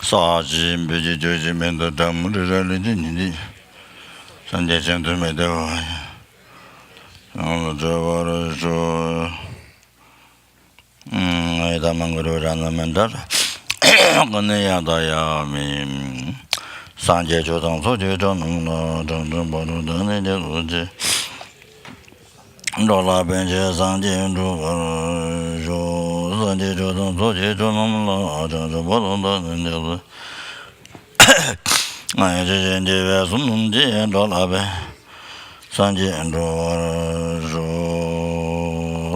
사지 비지 조지면도 담물을 리니 산재전도 매도 저거를 에다망고라나면다 건네야다야미 산재조정 소재조는 정정 보는 데는 로라벤제 산재조 산재조정 소재조는 정정 보는 데는 아예제제제 숨는지 로라베 산재조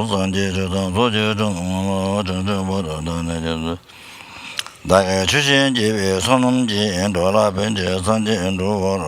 산재조정 소재조는 정정 보는 데는 다가 주신지에 손음지 돌아벤지 산지로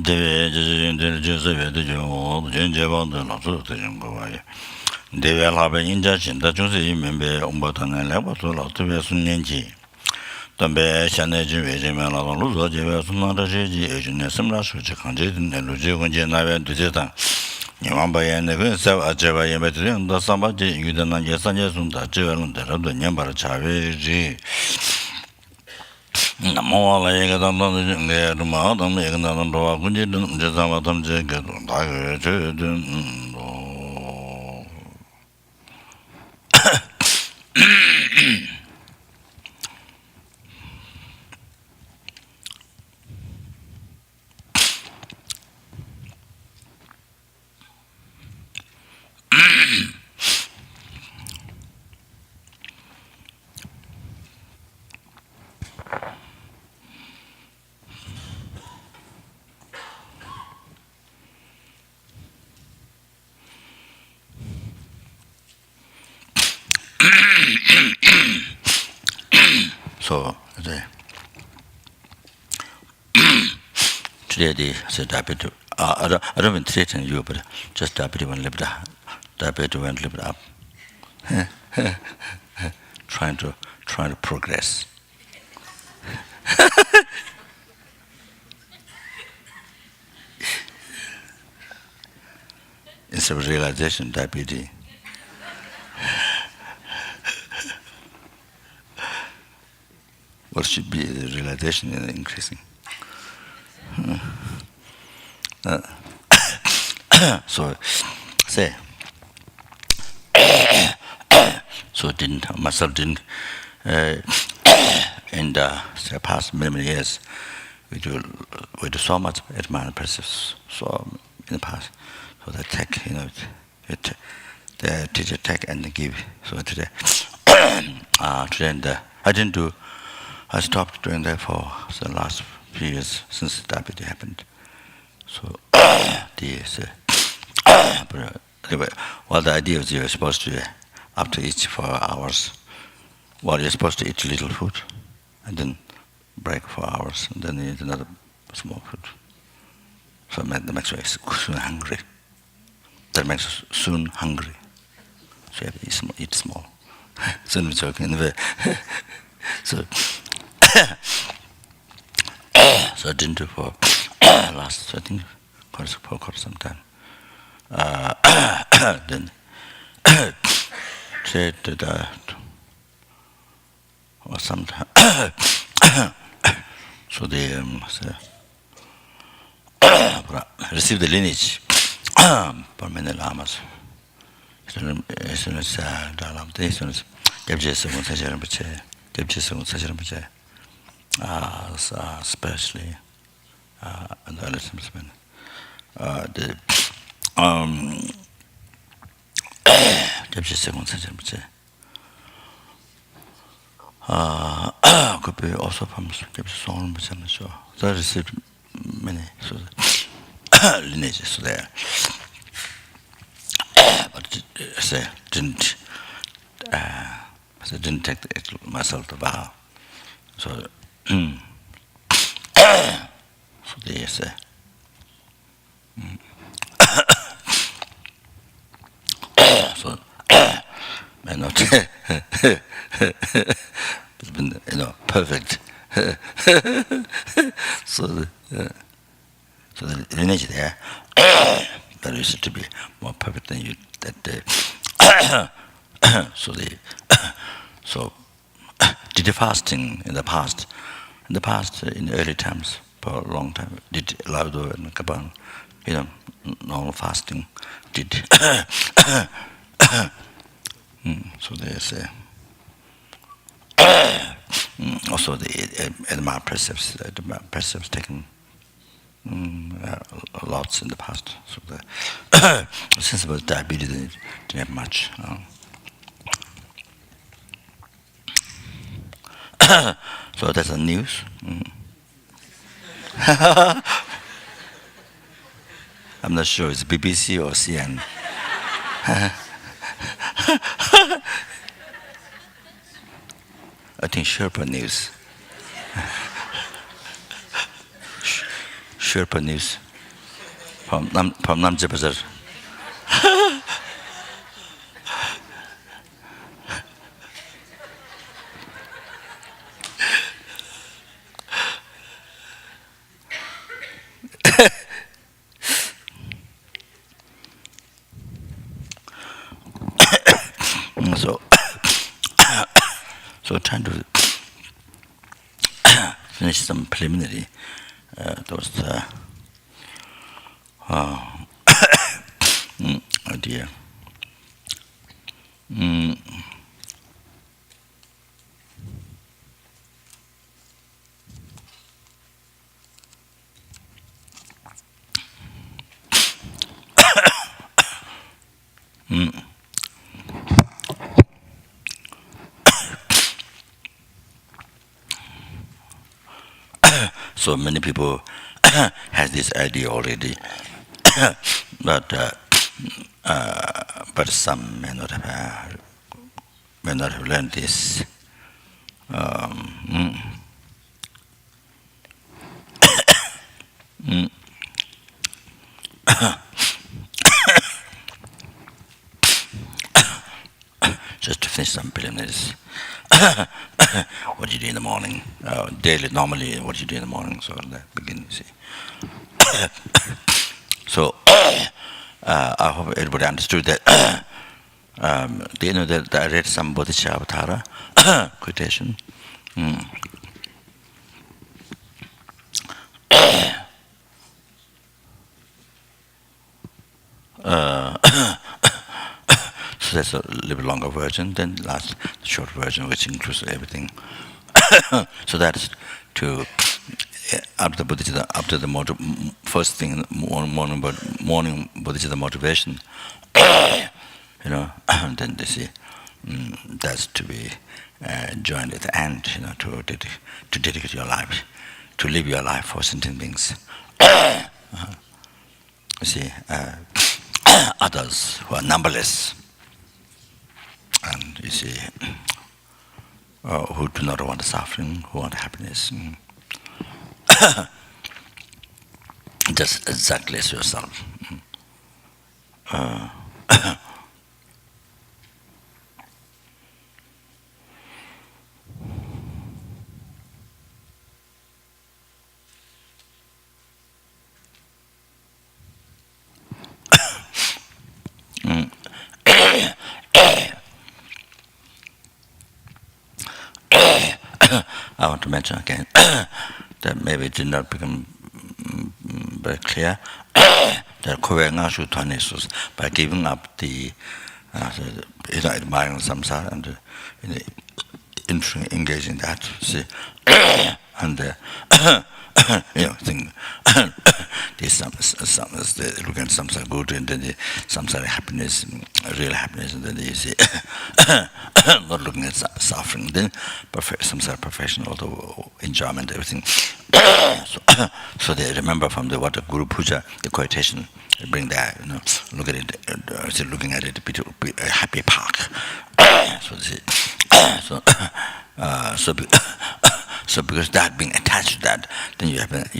대외적인 제세배도 전제방도 나서 되는 거 봐요. 대외라be 인자 진다 중세 멤버 엄버다는 레버도 라트베 순년지 담배 샤네지 외제면라도 루저 제외 순나다지 예준에 심라수지 강제된 루지 건제 나변 되다. 니만바에 그 사바제바 예배들은 더 삼바지 유대난 예산제 순다 제외는 대로도 년바로 자외지 나모라에가 담는 게 마음 얘기는 도와 군지는 제자마 담제 그 다그 저든 so today the diabetes I don't mean threatening you but just diabetes one little diabetes one little up trying to progress instead of realization diabetes what should be the realization increasing so say so myself didn't in the past many years we do so much admired process so in the past so the tech the teacher tech and give so today today I stopped doing that for the last few years since diabetes happened. So the idea is you're supposed to after each 4 hours, you're supposed to eat little food and then break 4 hours and then eat another small food. So that makes you soon hungry. That makes you soon hungry. So you have to eat small. So I'm joking. So so I didn't do for last I think for quite some time. Then said that or sometime so they received the lineage from many lamas. especially adolescents. The could be also from song, so there is many so lineages there, but say didn't take it myself to bow, so so they say. So may not it's been perfect. So so the lineage there that used to be more perfect than you that so the so did the fasting in the past in the early times for a long time did Laudo and Kaban normal fasting did so they say also the precepts taken lots in the past. So the since about diabetes didn't have much. So that's the news. I'm not sure it's BBC or CN. I think Sherpa News. Sherpa News from Namche Bazaar. So trying to finish some preliminary. Those oh dear. So many people has this idea already, but some may not have learned this. Just to finish some preliminaries. What do you do in the morning? Daily, normally, what do you do in the morning? So that begin, you see. So I hope everybody understood that. Do you know that I read some Bodhisattva quotation? So that's a little bit longer version than the last short version, which includes everything. So that's to after the first thing morning Bodhisattva motivation. Then they say that's to be joined at the end. To dedicate your life, to live your life for sentient beings. You see, others who are numberless, and you see, who do not want suffering, who want happiness. Just exactly as yourself. I want to mention again that maybe it did not become very clear that by giving up the So admiring samsara and engaging that, see, and think this some look at samsara good and then the samsara happiness, real happiness, and then you see not looking at suffering, then samsara perfection, although enjoyment, everything. So they remember from the what Guru Puja, the quotation, they bring that, look at it, looking at it, a happy park. So they say, so so because that being attached to that, then you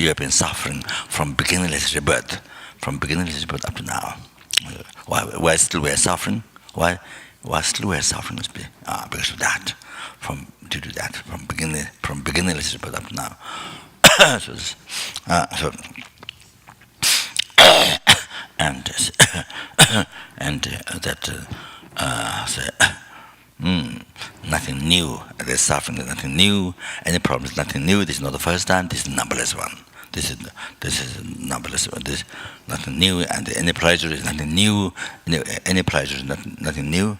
have been suffering from beginningless rebirth, up to now. Why still we are suffering? Why still we are suffering? Because of that, due to that, from beginningless rebirth up to now. so and that nothing new. There's suffering. There's nothing new. Any problem is nothing new. This is not the first time. This is the numberless one. This is numberless one. This nothing new, and any pleasure is nothing new. Any pleasure is nothing new.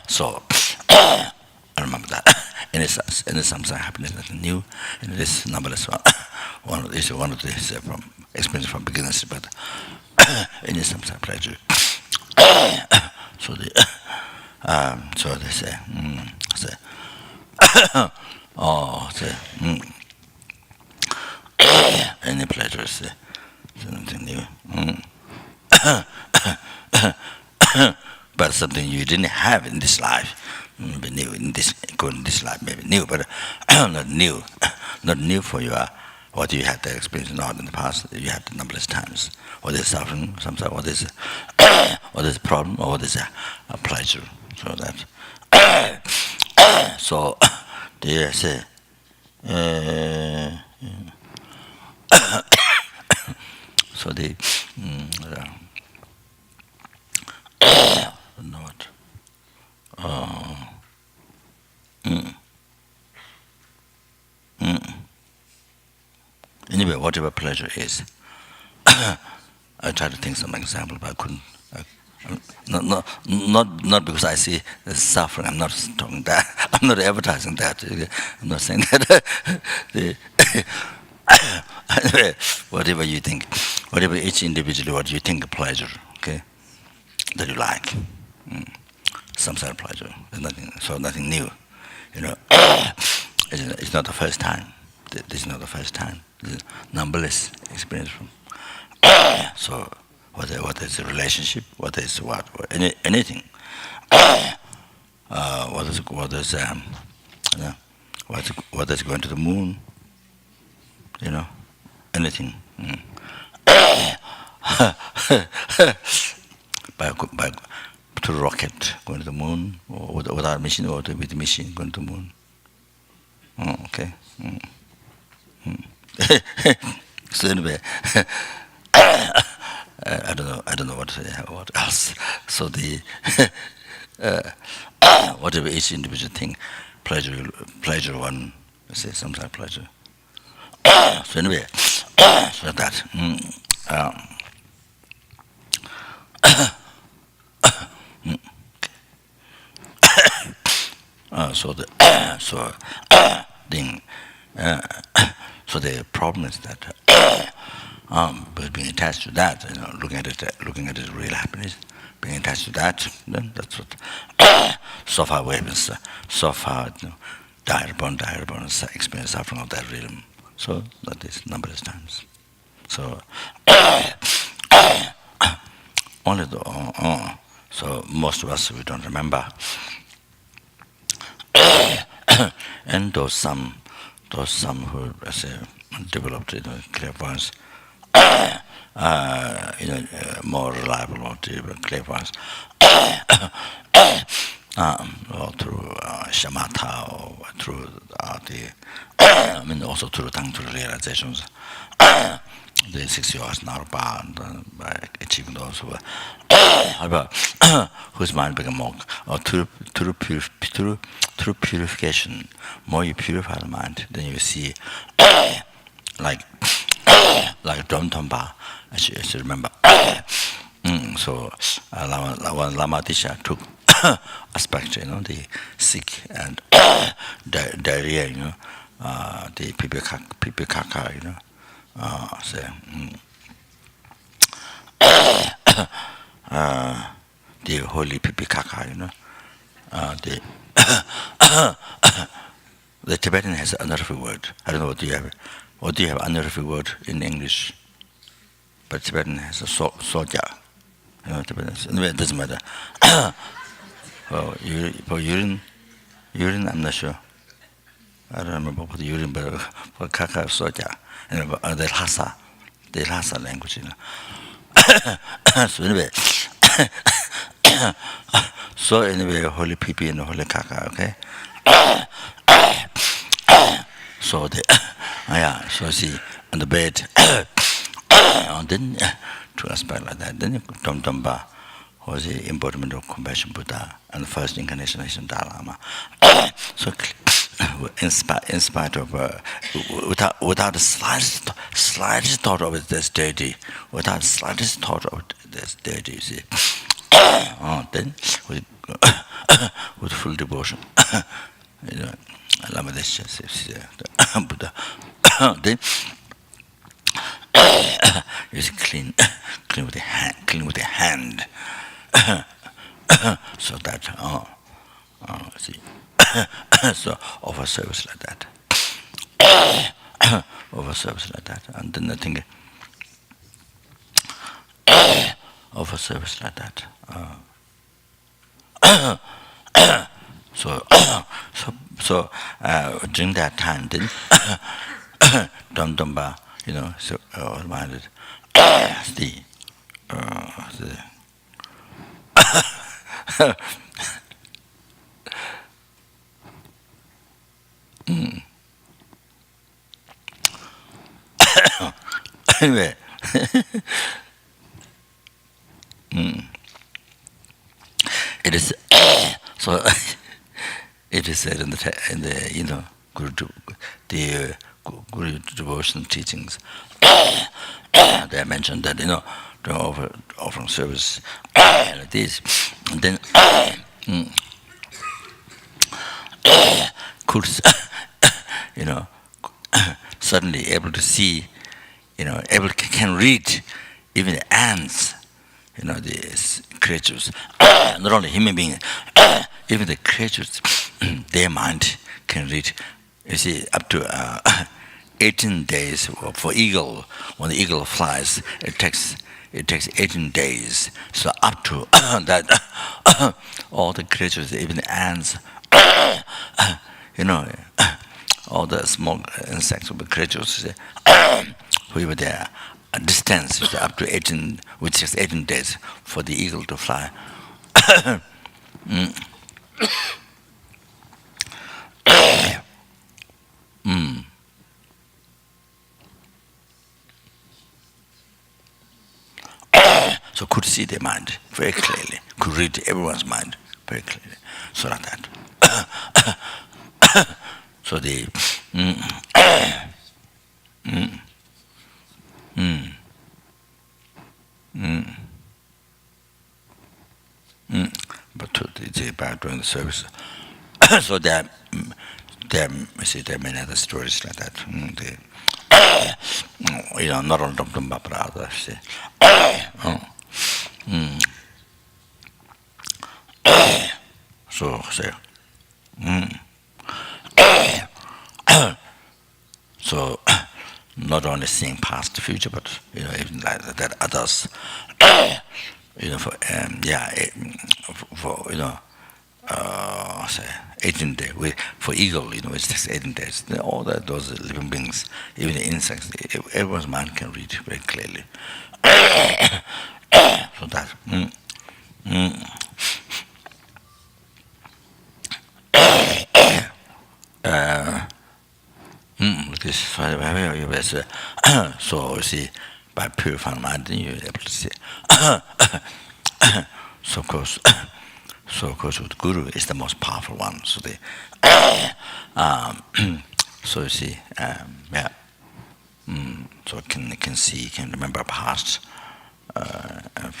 So I remember that. Any samsara happiness, nothing new. And this numberless one. one of these from experience from beginners, but any samsara pleasure. So they say, any pleasure is something new. But something you didn't have in this life, maybe new in this life, maybe new, but not new for you. What you had to experience not in the past, you had numberless times. What is suffering, sometimes what is a problem, or what is a pleasure. So that so they say so they not anyway, whatever pleasure is. I tried to think some example, but I couldn't. Not because I see suffering. I'm not talking that. I'm not advertising that. I'm not saying that. Anyway, whatever you think, whatever each individual, what you think a pleasure, okay, that you like, some sort of pleasure. There's nothing new, It's not the first time. This is not the first time. This is numberless experience from. So. What is a relationship? What is anything? What is going to the moon? Anything. by to rocket going to the moon, or without mission, or with the machine going to the moon. Okay. So anyway. I don't know what else. So the whatever each individual thing, pleasure one, say sometimes pleasure. So anyway, so that. So the problem is that. But being attached to that, looking at it real happiness, being attached to that, then that's what. So far we have been, so far, died upon experience suffering of that realm. So that is numberless times. So only so most of us we don't remember, and those some who developed clairvoyance. More reliable or clairvoyance, or through shamatha, or through also through realizations. The 6 hours now by achieving those whose mind become more, or through purification. More you purify the mind, then you see like Dom Tomba, I should remember. So Lama Disha took aspect, the sick and diarrhea, the pipi kaka, so, the holy pipi kaka, the the Tibetan has another word. I don't know what do you have. What do you have another word in English? But Tibetan has a soja. Tibetan. Anyway, it doesn't matter. For urine, I'm not sure. I don't remember what urine, but for kaka soja. The Lhasa language, So anyway, so anyway, holy pipi and holy kaka, okay. So so see on the bed, and then to aspect like that. Then Dhamma was the embodiment of compassion Buddha and the first incarnation of Dalai Lama. So in spite of without the slightest thought of this deity, without the slightest thought of this deity, you see. Then with full devotion, Lama Desha Buddha. Then you see clean with the hand, so that see, so offer service like that, and then I think offer service like that. So during that time, then Dhamma, so reminded the anyway. It is so. It is said in the the Guru devotion teachings. They mentioned that to offering service like this, and then could suddenly able to see, can read even the ants, these creatures, not only human beings, even the creatures, their mind can read. You see, up to 18 days for eagle. When the eagle flies, it takes 18 days. So up to that, all the creatures, even the ants, all the small insects, creatures, we were there. A distance is up to 18, which takes 18 days for the eagle to fly. So could see their mind very clearly, could read everyone's mind very clearly. So like that. So the but by doing the service, so there are many other stories like that. Not only Dhamma but others. So not only seeing past the future, but even like that others, say 18 days. For eagle, it takes 18 days. All those living beings, even the insects, everyone's mind can read very clearly. So that. So you see, by purifying mind, then you're able to see. So of course, with Guru is the most powerful one. So so you see, so can see, can remember past,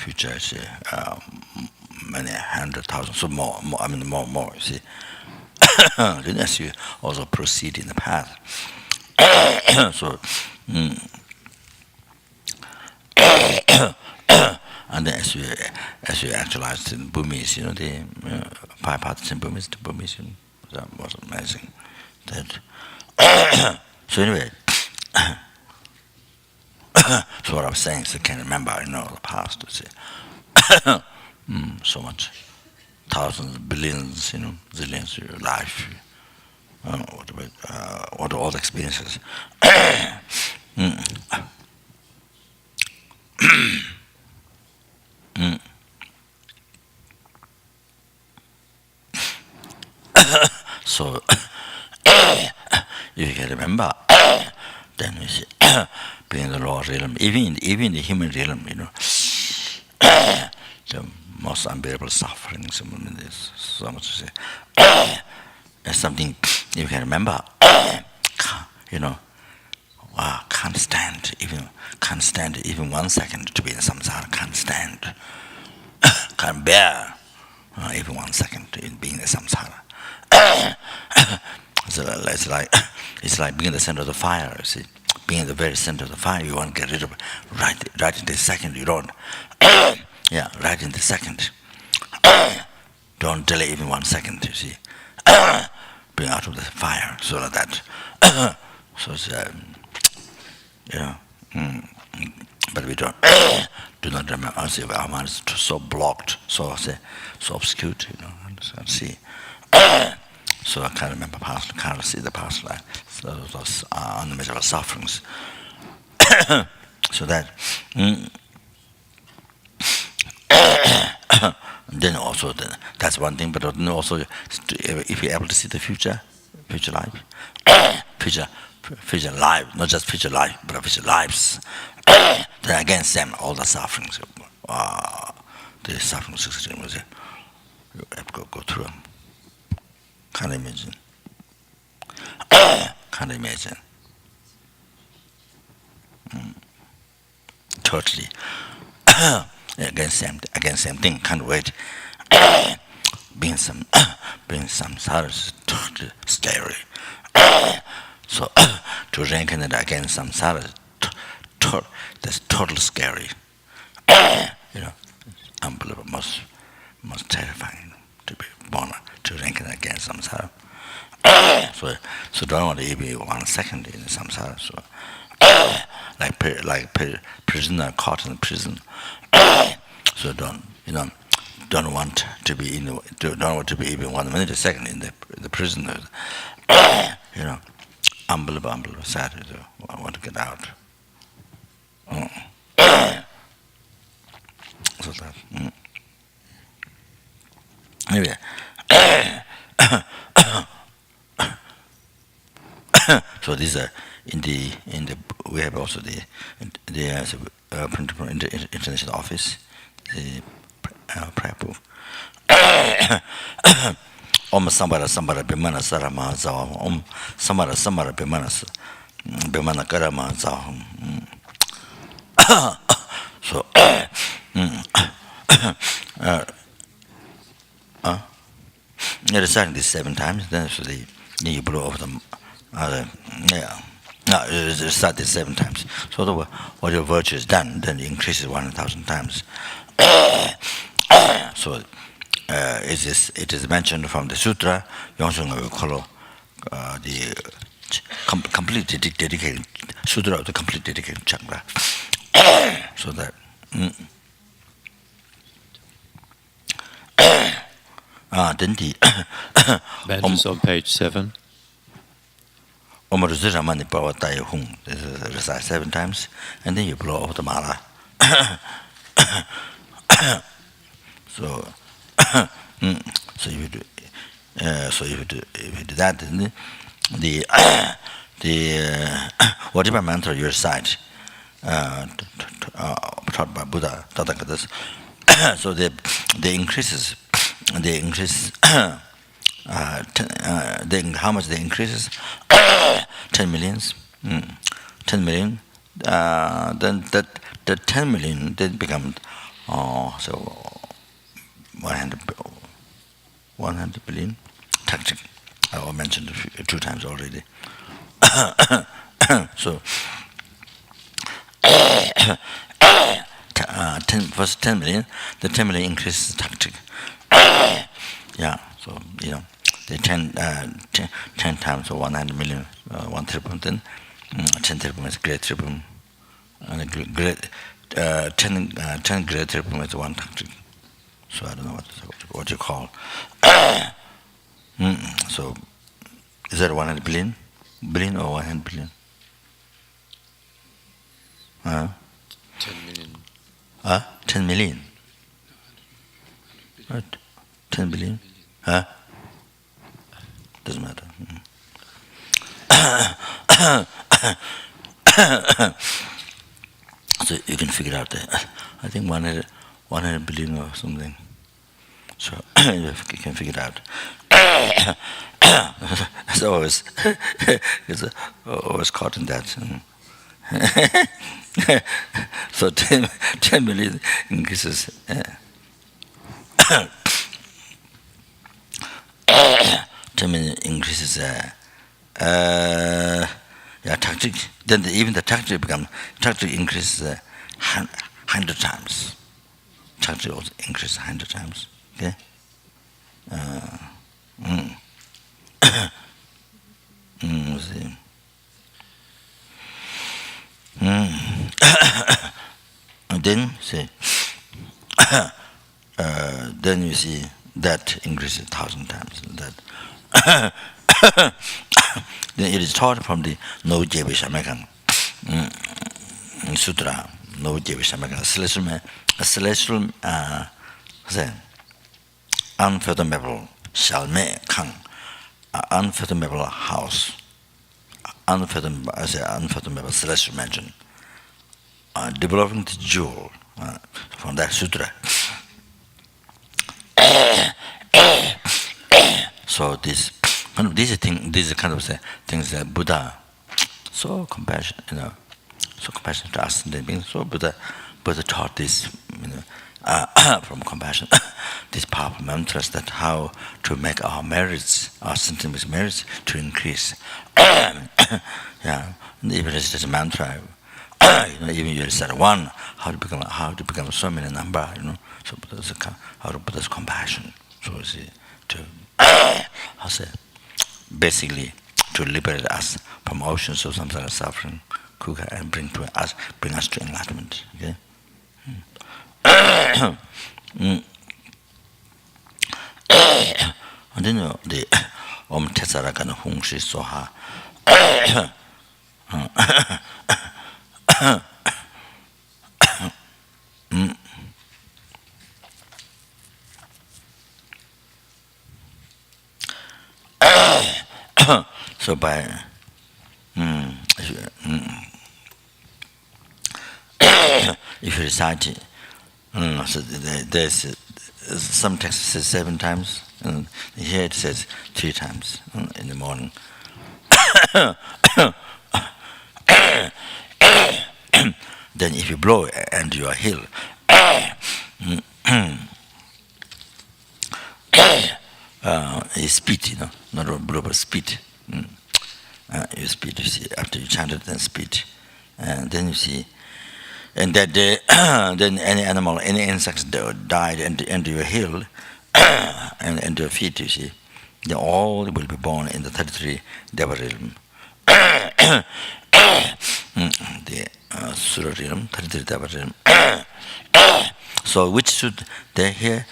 future is many 100,000, so more, I mean more. You see, then as you also proceed in the path, so. And then as you actualize in Burmese, the five parts in Burmese, that was amazing. That so anyway, so what I was saying is I can remember, the past. You see, so much, thousands, billions, zillions of life, what all the experiences. So if you can remember, then you see, being the lower realm, even in the human realm, the most unbearable sufferings. There's so much to say. There's something you can remember. Wow, can't stand even 1 second to be in samsara. Can't stand, can't bear even 1 second in being in samsara. So it's like being in the center of the fire. You see, being in the very center of the fire, you want to get rid of it right in the second. You don't, yeah, right in the second. Don't delay even 1 second. You see, bring out of the fire so like that. So it's but we do not remember. Our mind is so blocked, so obscured. See. So I can't remember past, can't see the past life. So those unimaginable sufferings. So that. Then also, that's one thing. But then also, if you're able to see the future life, future life, not just future life, but future lives. Then again, same all the sufferings. The sufferings you have to go through them. Can't imagine. Can't imagine. Totally. Again, same thing. Can't wait. Being some samsara, totally scary. So to reincarnate again samsara, that's totally scary. Unbelievable, most terrifying to be born to reincarnate again samsara. So don't want to even 1 second in samsara. So like prisoner caught in prison. So don't want to be don't want to be even 1 minute a second in the prison. Unbelievable, sad. I want to get out. So that. Anyway. So these are in the we have also the international office, the prayer book. Om Sambara Bimana Sarama Zawam Om Samara Bimana Karama Zawam. So you're reciting this 7 times, then you blow off the no, recite this 7 times. So what your virtue is done, then it increases 1,000 times. So it is mentioned from the sutra, Yongshunga Kolo, the complete dedicated sutra of the complete dedicated chakra. So that. Then the Mentions on page 7. Recite 7 times, and then you blow off the mala. So if you do that, then the whatever mantra you recite, taught by Buddha, Tathagatas, so they increase. How much they increases? 10 millions. 10 million. Then that 10 million then become So 100 billion tactic. I mentioned two times already. So first 10 million, the 10 million increases tactic. Yeah, so the 10 times or 100 million, 1 triple, then 10 triple is great triple, and great 10 great triple is 1 tactic. So I don't know what you call. So is that 100 billion or 100 billion? 10 million. 10 million. Right. 10 billion? Doesn't matter. So you can figure out that. I think 100 billion or something. So you can figure it out. It's always, it's always caught in that. So 10 million increases. 10 million increases. Tactic. Then even the tactic increases 100 times. Tactic also increases 100 times. Okay. See. And then see. Then you see that increases 1,000 times. That. Then it is taught from the No Jevi Shamakan Sutra. No Jevi Shamakan. Celestial unfathomable Shalme Kang, unfathomable house, unfathomable celestial mansion, developing the jewel from that sutra. So these kind of things that Buddha so compassionate, so compassionate to us. So Buddha taught this, from compassion, these powerful mantras that how to make our merits, our sentiment merits to increase. Yeah, and even it's just a mantra. Even you said one, how to become so many number. So Buddha's compassion. So see, to basically to liberate us from oceans of samsara suffering, and bring us to enlightenment. Okay. And then the Om Tetsaragana Hung Shi Soha. So by if you recite it, so there's some text says 7 times, and here it says 3 times in the morning. Then if you blow and you are healed, you spit, not a blow but spit. You spit, you see, after you chant it, then spit. And then you see, and that day, then any animal, any insects died and you are healed, and your feet, you see, they all will be born in the 33 Deva realm. The Sura realm, 33 Deva realm. So which should they here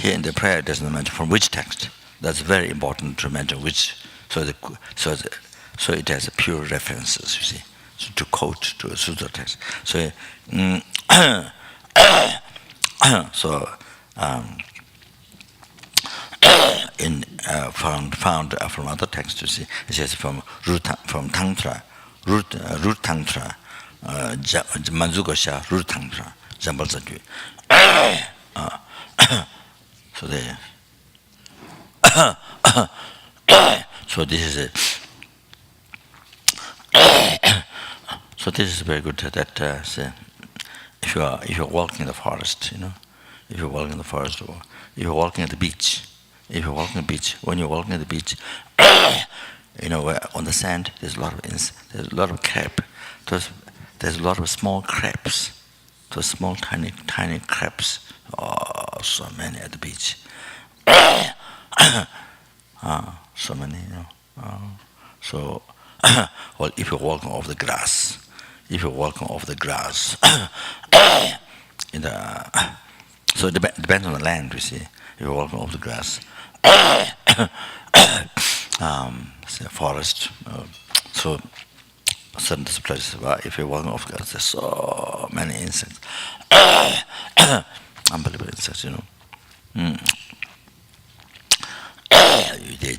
in the prayer doesn't mention from which text. That's very important to mention which. So it has a pure references, you see, so to quote to a sutra text. So in found from other texts, you see, it says from Tantra, root Tantra, Manzukosha root Tantra, Jambal. So there. So this is it. So this is very good. That if you're walking in the forest, if you're walking in the forest, or if you're walking at the beach, when you're walking at the beach, where on the sand there's a lot of crab. There's a lot of small crabs. Those small, tiny crabs. Oh, so many at the beach. So many, So, well, if you're walking off the grass, in the so it depends on the land. You see, if you're walking off the grass, say a forest. So certain places where if you're walking off the grass, there's so many insects, unbelievable insects.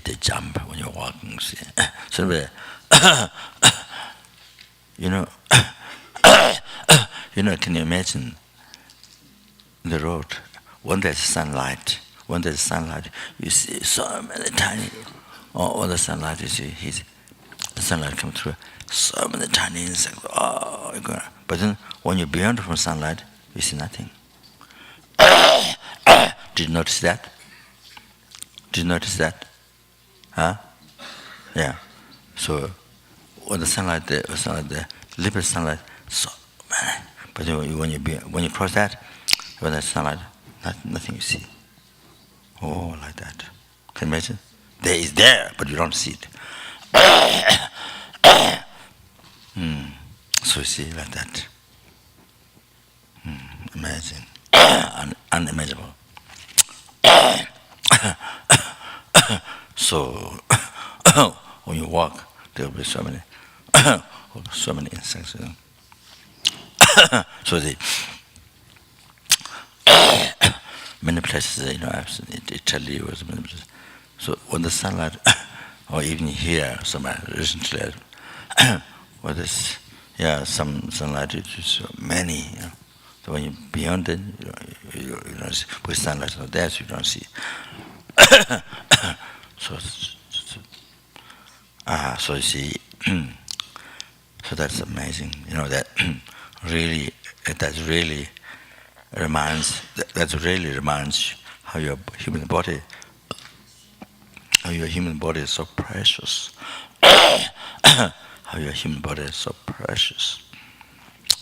They jump when you're walking. See, so can you imagine the road when there's sunlight? You see so many tiny. When the sunlight, you see, the sunlight comes through. So many tiny insects. Oh, but then when you're beyond from sunlight, you see nothing. Did you notice that? Huh? Yeah. So when the sunlight, the limited sunlight, so many. But when you cross that, when there's sunlight, nothing you see. Oh, like that. Can you imagine? There is there, but you don't see it. So you see like that. Amazing. Unimaginable. So when you walk, there will be so many insects. So many places, I've seen Italy was many places. So when the sunlight, or even here, somewhere recently, well, some sunlight, it's so many. So when you're beyond it, you don't see. With sunlight not there, so you don't see. So you see, so that's amazing. That really reminds how your human body is so precious. How your human body is so precious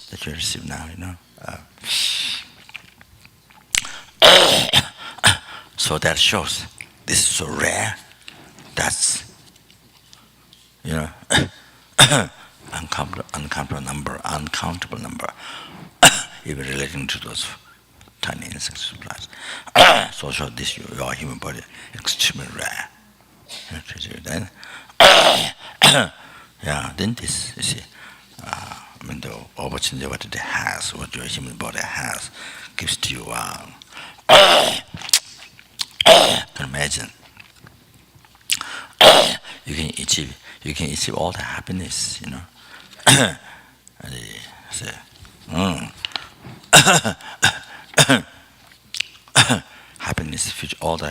that you receive now. So that shows this is so rare. That's uncountable number, even relating to those tiny insects. So this your human body extremely rare. Then, then this you see. The opportunity what it has, what your human body has, gives to you. Can imagine. You can achieve all the happiness, And they say, happiness, future, all the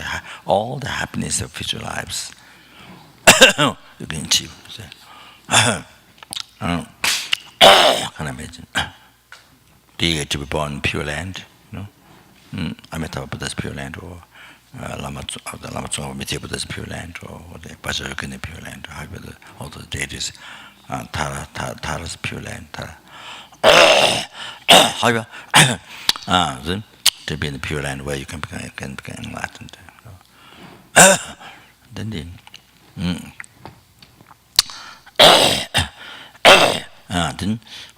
happiness of future lives. You can achieve. Can imagine. Do you get to be born in Pure Land? Amitabha Buddha's Pure Land, or Lama Tsongkhapa Mitya Buddha's Pure Land, or the Vajrayana Pure Land, or all the deities, Tara's Pure Land. However, then to be in the Pure Land where you can become enlightened. Then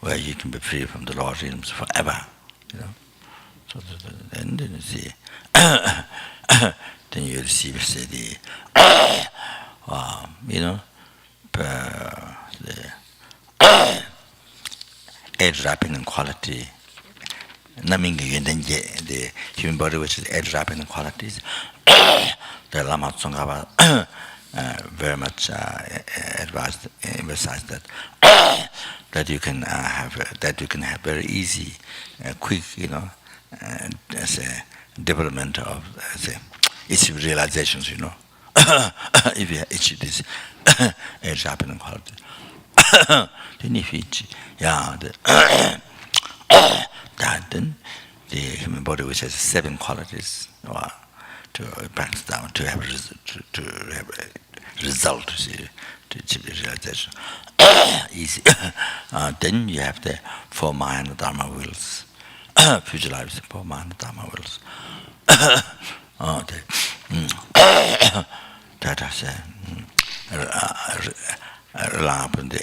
where you can be free from the Lord's realms forever, So then you see, then you receive, say, the edge-wrapping quality. The human body which is edge-wrapping qualities. The Lama Tsongkhapa very much emphasized that you can have very easy, quick, as a development of its realizations, if you achieve this edge-wrapping quality. Then if you, then the human body, which has 7 qualities, to practice down to have to have a result, see, to achieve the realization. Easy. Then you have the 4 Maya and Dharma wheels. Future lives, 4 Maya and Dharma wheels. That is rely upon the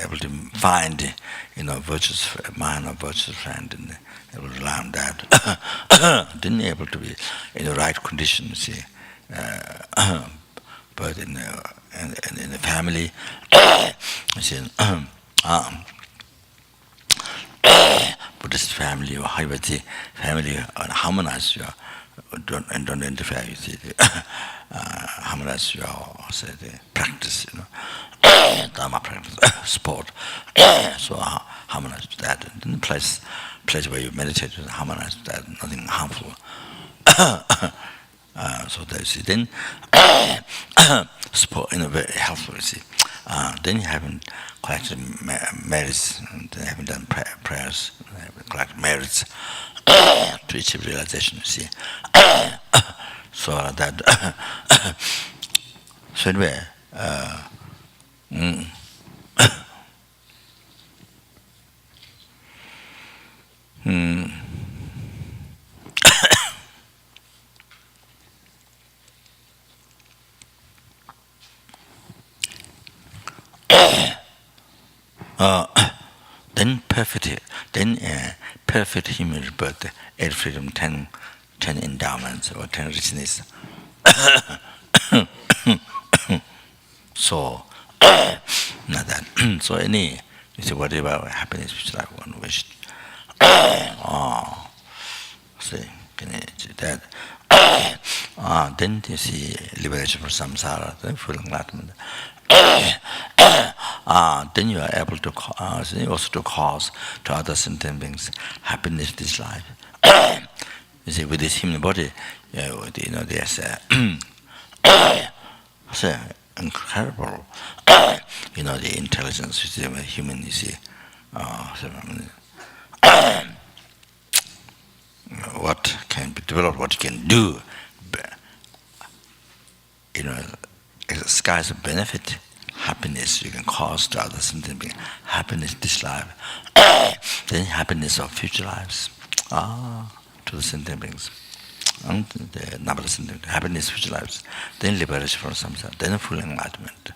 able to find, virtuous mind or virtuous friend, and able to rely on that. Then able to be in the right conditions, see, but in the family, see, Buddhist family or Haivati family, harmonize your don't interfere. You see, harmonize your the practice, Dharma practice, sport. So harmonize that. And then place where you meditate, harmonize that. Nothing harmful. So that you see, then sport very helpful. You see, then you haven't collected merits, and then you haven't done prayers, collected merits to achieve realization. You see, so that so anyway, then perfect human rebirth, 8 freedom, 10 endowments or 10 richness. So not that. So you say whatever happiness which like one wished. See, can you see that? Then you see liberation from samsara, then full enlightenment. Then you are able to also to cause to other sentient beings happiness this life. You see, with this human body, there's so incredible, the intelligence which is a human. You see, what can be developed, what you can do. Sky's a benefit. Happiness you can cause to others, and then happiness this life, then happiness of future lives, to the sentient beings, and the number of sentient happiness future lives, then liberation from samsara, then full enlightenment.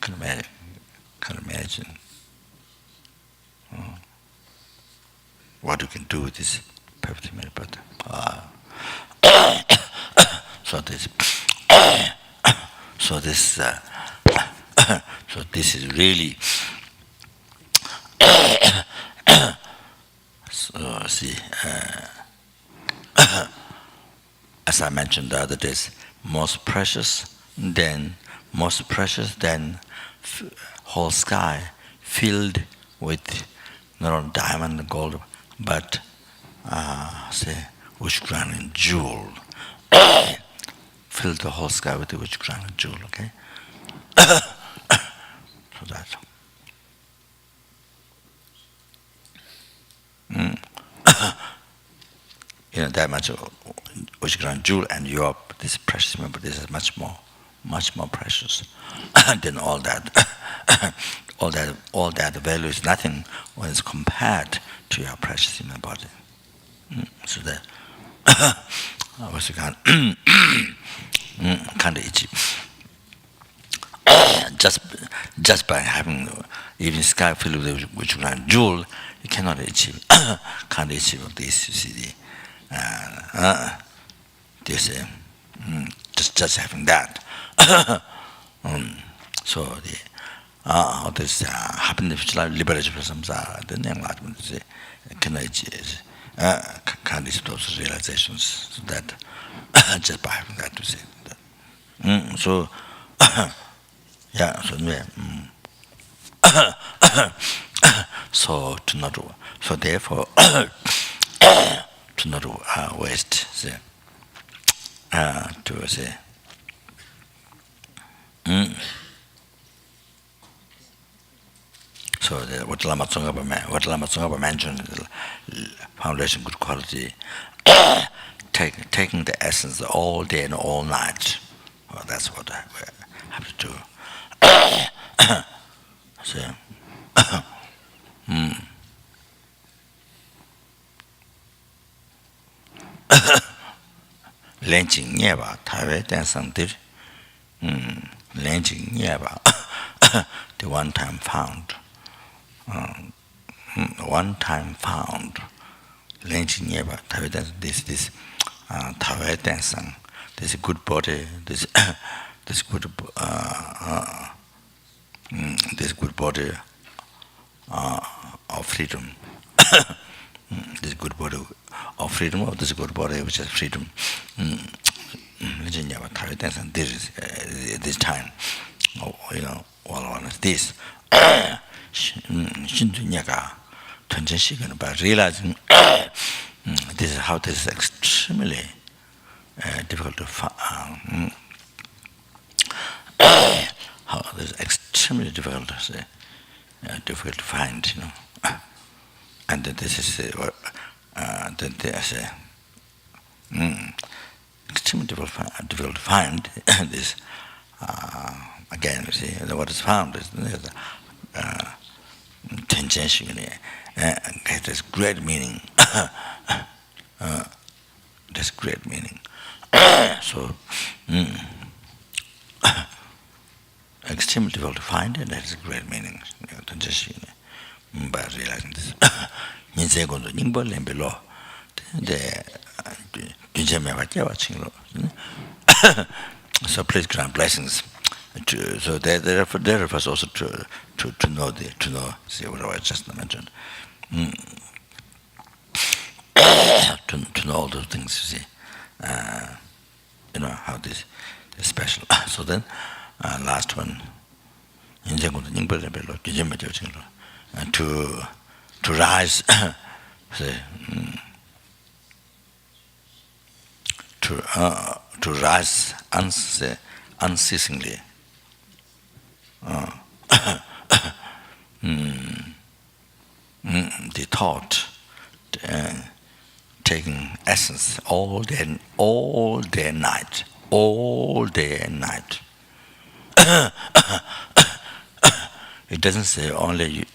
Can imagine what you can do with this perfect human body. So this is really see, as I mentioned the other days, most precious than whole sky filled with not only diamond and gold, but which crown and jewel. Fill the whole sky with the which crown and jewel. Okay. So that. That much which crown jewel and your this precious. Remember, this is much more precious than all that. all that value is nothing when it's compared to your precious human body. So that what you can't achieve. Just by having even sky filled with which grand jewel, you cannot achieve. Can't achieve this. You see this. Just having that. So this happiness, liberation from samsara, the enlightenment can achieve. Can't achieve those realizations. So that just by having that to say that. So yeah. So anyway, so to not do. So therefore, to not waste. Say, to say. So what Lama Tsongkhapa mentioned, the foundation good quality, taking the essence all day and all night. Well, that's what I have to do. So, Lenching Nieba, Taiwei Dancing did. Lenching Nieba, the one time found. One time found. Lenching Nieba, Taiwei Dancing, this Taiwei Dancing, this good body, this good this good body of freedom. This good body of freedom, or this good body which is freedom. This time, all on this. By realizing this is how this is extremely difficult to find. How this is extremely difficult to say, difficult to find, and this is what they say. Extremely difficult to find this. Again, you see, what is found is tangentially, it has great meaning. This great meaning. So, extremely difficult to find, and that has great meaning. Tangentially, by realizing this. So please grant blessings. So they refer also to know see what I just mentioned. To know all those things, you see. How this is special. So then last one. To rise say, to rise unceasingly. The thought taking essence all day and night, all day and night. It doesn't say only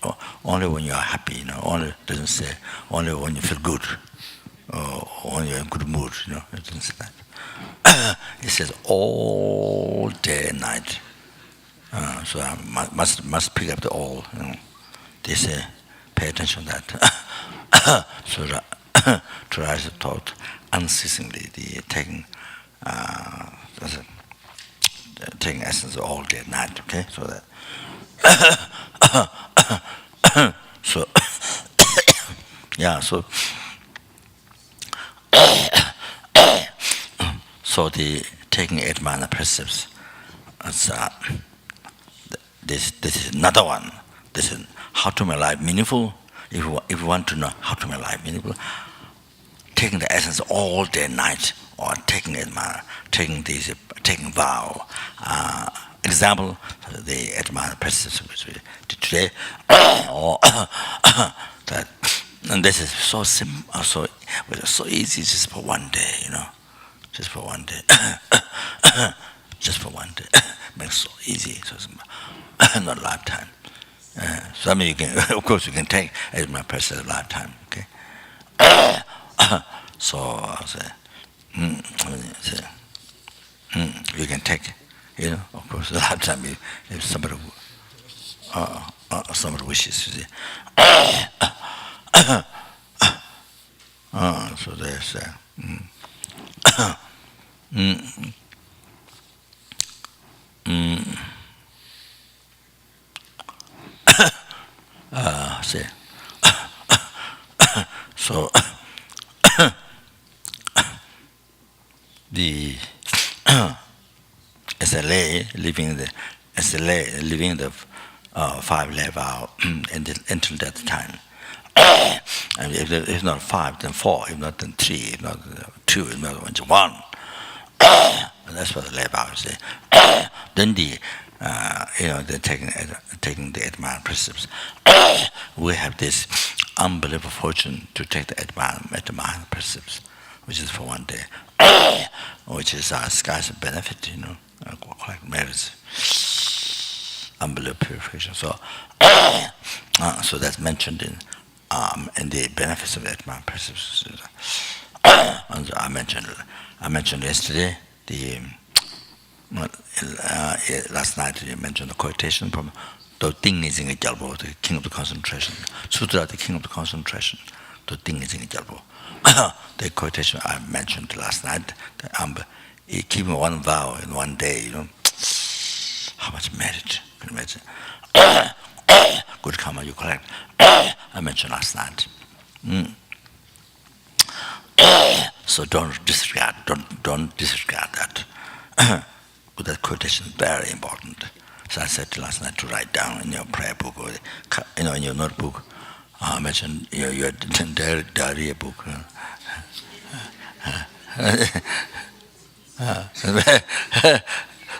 when you are happy, only doesn't say only when you feel good, or when you're in good mood, it doesn't say that. It says all day and night. So I must pick up the all. They say pay attention to that. So to rise the thought unceasingly, the taking essence all day and night. Okay, so that. So yeah, so the taking 8 minor precepts. This is another one. This is how to make life meaningful. If you want to know how to make life meaningful, taking the essence all day and night, or taking vow. Example, the 8 minor precepts which we did today, or that, and this is so simple, so easy, just for one day, just for one day, just for one day, makes it so easy, so simple, not a lifetime. So I mean, you can, of course, you can take 8 minor precepts a lifetime, okay. So you can take. Of course, a lifetime if somebody wishes to see. So there's see. So the SLA living the 5 level until that time. And if not 5, then 4. If not, then 3. If not 2. If not 1. And that's what the level say. Then the they're taking the advanced precepts. We have this unbelievable fortune to take the advanced precepts, which is for one day, which is our scarce benefit, quite merits unbelievable purification. So, so that's mentioned in the benefits of the advanced precepts. And I mentioned yesterday last night you mentioned the quotation from the thing is in a jalbo, the king of the concentration. Sutra, the king of the concentration. The thing is in a jalbo. The quotation I mentioned last night, keeping one vow in one day, how much merit, can you imagine? Good karma you collect. I mentioned last night. So don't disregard that. But that quotation is very important. So I said last night to write down in your prayer book or in your notebook. I mentioned your diary book.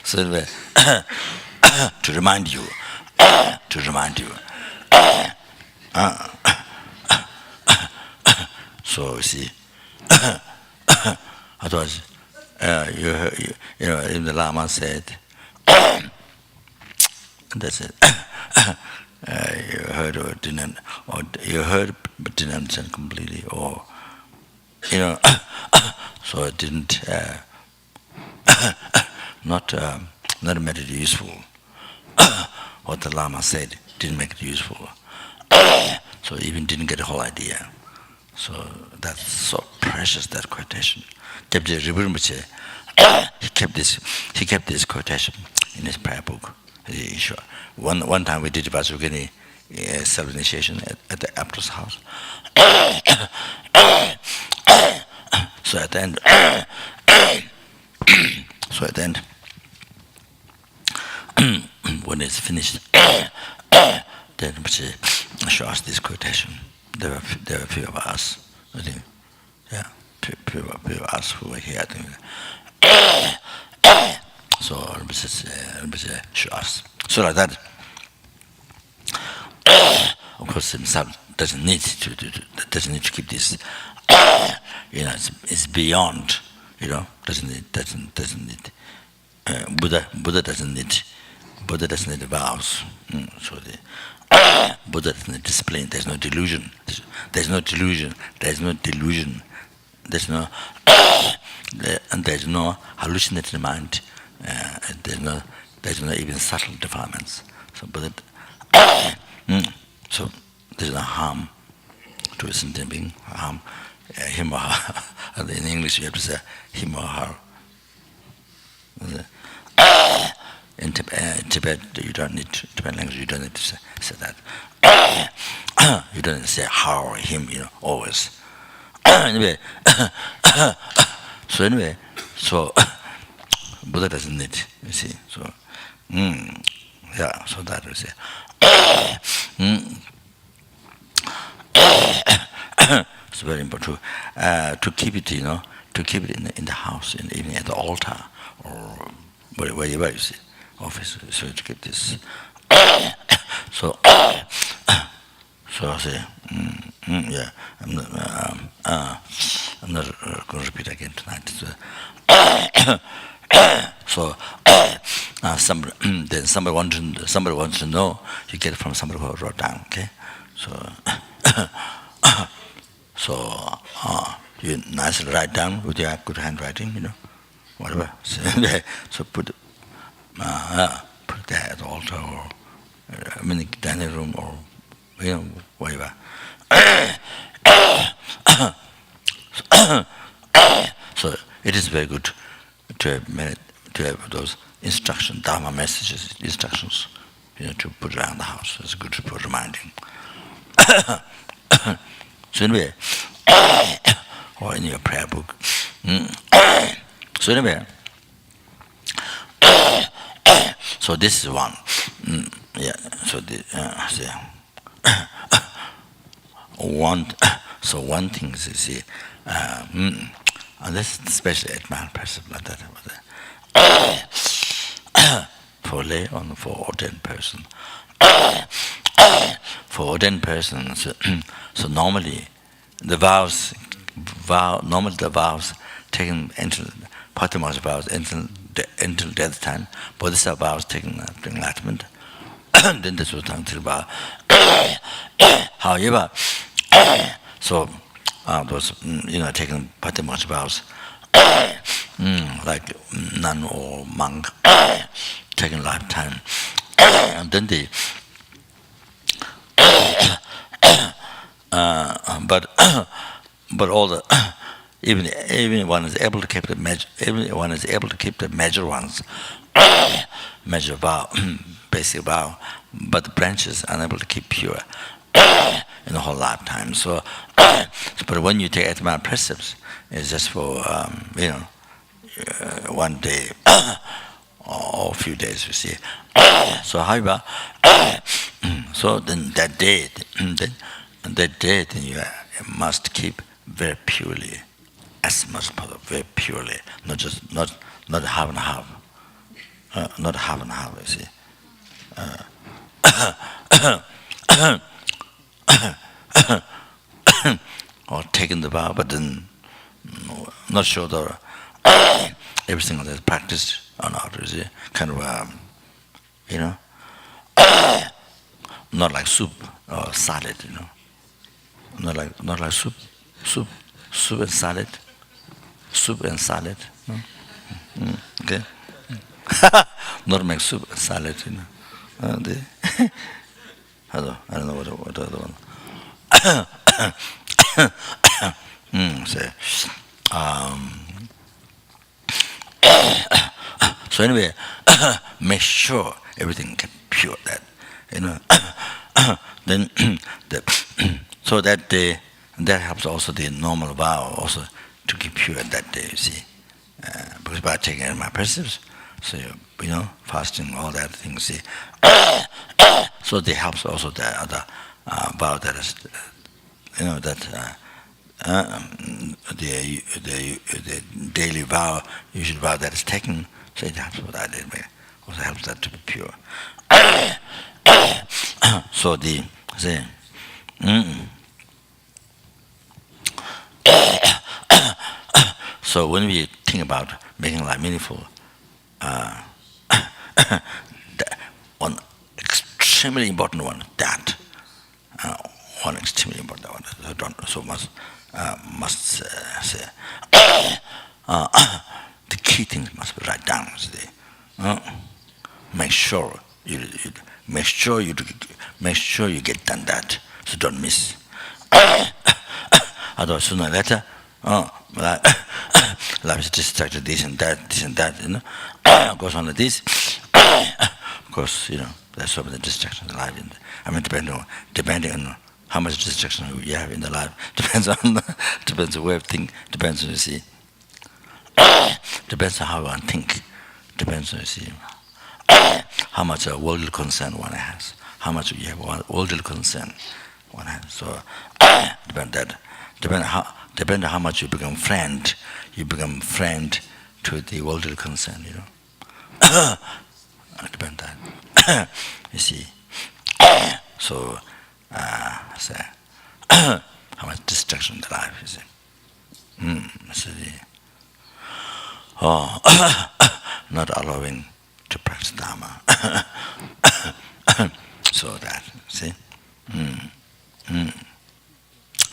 So to remind you, So you see, otherwise, even the Lama said, that's it. You heard or didn't, or you heard but didn't understand completely, or so it didn't not made it useful. What the Lama said didn't make it useful. So even didn't get the whole idea. So that's so precious, that quotation. He kept this quotation in his prayer book. One time we did Vajrayogini self-initiation at the Emperor's house. So at the end, when it's finished, then she showed us this quotation. There were a few of us, I think. Yeah, few of us who were here. I think. So show us. So like that. Of course, himself doesn't need to keep this. It's beyond. Doesn't need. Buddha doesn't need. Buddha doesn't need vows. So the Buddha doesn't need discipline. There's no delusion. There's no delusion. And there's no hallucinated mind. There's no even subtle defilements. So Buddha. So there's no harm to a sentient being. Harm him or her. In English, you have to say him or her. In Tibet, you don't need Tibetan language. You don't need to say that. You don't need to say her or him. Always. Anyway, so Buddha doesn't need. You see, so yeah. So that is it. It's very important to keep it, to keep it in the house, and even at the altar or wherever you see, office. So to keep this. So I say, yeah. I'm not going to repeat again tonight. So then somebody wants to know. You get it from somebody who wrote down. Okay, so. So you nicely write down with your good handwriting, whatever. So put there at the altar or dining room or whatever. So it is very good to have those instructions, Dharma messages, instructions, to put around the house. It's good for reminding. So anyway, or in your prayer book. So anyway, so this is one. Yeah. So one thing is, you see, and this especially at my person like that. for lay or for ordained person. For ordained persons, so normally the vows taken until Patima's vows until death time, Bodhisattva vows taken after enlightenment, then this was done till vow. However, so those taken Patima's vows, like nun or monk, taken lifetime, and then they. But all the even one is able to keep the major ones, major vow, basic vow, but the branches are unable to keep pure in the whole lifetime. So, but when you take Atman precepts, it's just for 1 day or a few days, you see. So, however, so then that day, then you must keep very purely, as much as possible, very purely, not half and half, not half and half, you see. Or taking the vow, but then not sure that everything that is practiced or not, you see, kind of not like soup or salad, not like soup and salad, no? Okay. Not make soup and salad, I don't know what the other one. So anyway, make sure everything get pure. That then so that day, that helps also the normal vow also to keep pure that day. You see, because by taking my precepts, so fasting, all that things. See, so they helps also the other vow that is, the daily vow, usual vow that is taken. So it helps with that. It also helps that to be pure. So so when we think about making life meaningful, one extremely important one, that one extremely important one, so must say, the key things must be right down. Make sure you get done that, so don't miss. Otherwise, sooner or later, life is distracted, this and that, goes on like this. Of course, there's so many distractions in life. I mean, depending on how much distraction you have in the life, depends on the way of think, depends on, you see. Depends on how one think, depends on, you see, how much worldly concern one has, how much you have worldly concern one has. So depend on how much you become friend to the worldly concern, depend on that. You see. So how much distraction in the life, you see. Not allowing to practice Dharma. So that, see,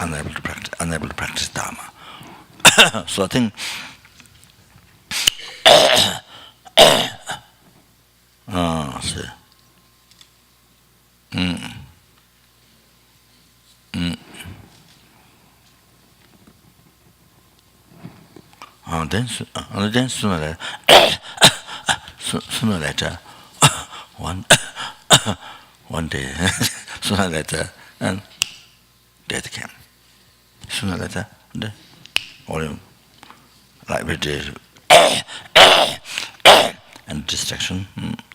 unable to practice Dharma. So I think see. Then sooner or later, one day, sooner or later, and death came. Sooner or later, all like every day, and distraction,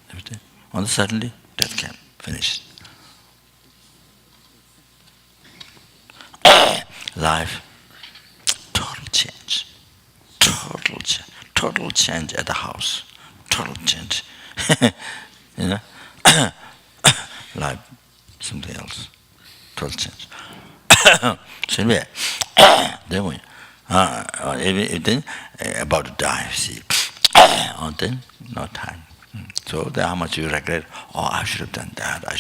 everything. And suddenly, death came. Finished. Life, total change. Total change at the house. Total change. you know, like something else, 12th change. So anyway, then we, then about to die, see, then no time. So then how much you regret? Oh, I should have done that. I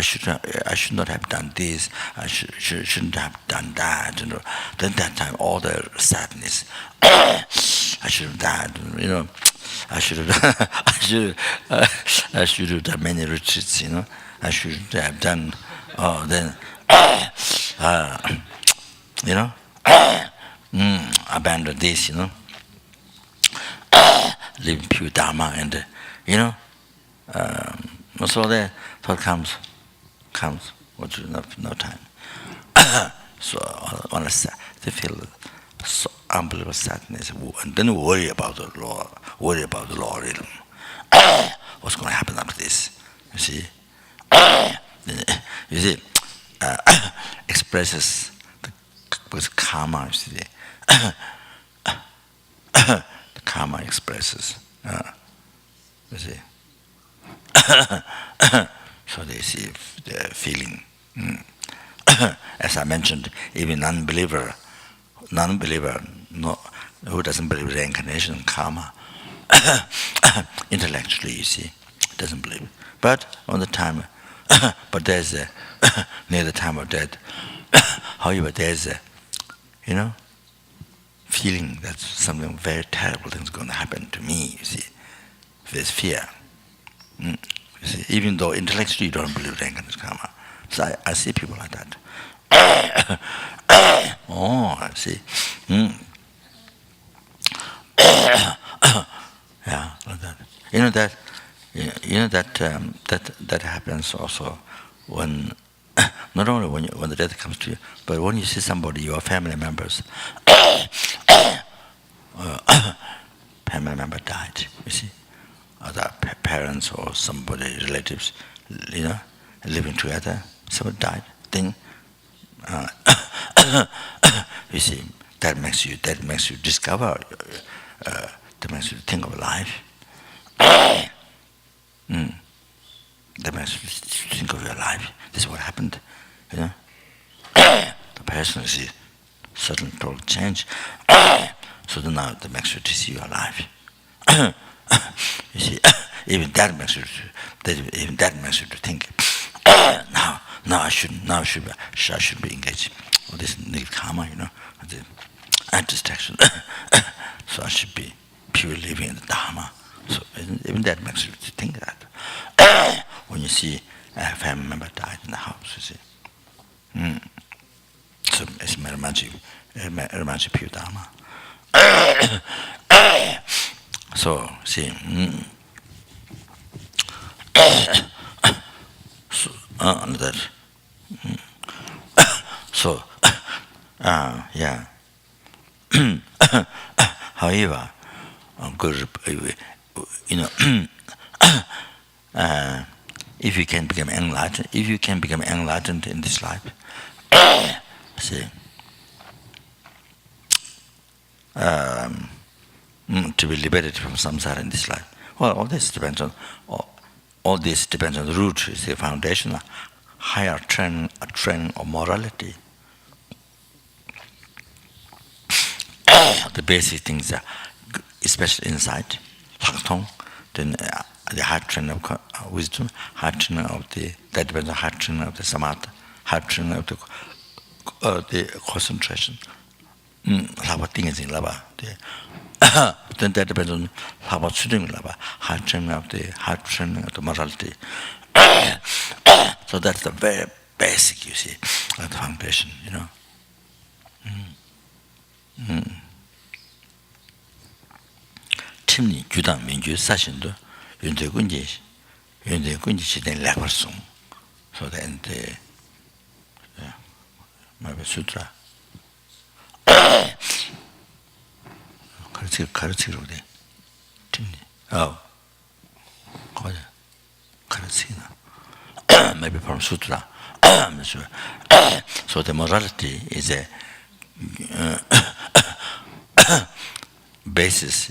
should not have done this. Shouldn't have done that. You know. Then that time, all the sadness. I should have done. You know, I should have. I should have done many retreats. You know, I should have done. Oh, then, you know, abandon this. You know, live pure dharma and. You know, so the thought comes, which is no time. So on they feel so unbelievable sadness, and then worry about the law, rhythm. What's going to happen after this? You see, you see, expresses with karma. You see, the karma expresses. You see. So they see the feeling. As I mentioned, even non-believer, no, who doesn't believe reincarnation and karma, intellectually, you see, doesn't believe. But on the time, but there's a near the time of death. However, there's a, you know, feeling that something very terrible thing is going to happen to me. You see. There's fear. You see, even though intellectually you don't believe reincarnation karma. So I see people like that. Oh, I see. Yeah, like that. You know that. You know that that happens also when not only when the death comes to you, but when you see somebody, your family members. Family member died. You see. Other parents or somebody, relatives, you know, living together, somebody died, then you see, that makes you discover, that makes you think of life. That makes you think of your life. This is what happened, you know. The person, you see, certain total change. So then now that makes you to see your life. You see, even that makes you to think. Now I should be engaged. Well, this negative karma, you know, and distraction. So I should be pure living in the dharma. So even that makes you to think that. When you see a family member died in the house, you see. So it reminds you pure dharma. So, see, so, that, so, yeah. However, good, you know, if you can become enlightened in this life, see, to be liberated from samsara in this life. Well, all this depends on the root, is the foundation, higher training of morality. The basic things are, especially insight, lakthong, then the high training of wisdom, high training of that depends on high training of the samatha, high training of the concentration. Lava things in lava. Then that depends on how much shooting lava, high training of the morality. So that's the very basic, you see, of the foundation, you know. 팀니 규당 민주 사신도 윤대군지 시대 레버송. So then the maybe sutra. 가르치기로 돼. 팀니. 거기 가르치기나. Maybe from sutra. So the morality is a basis.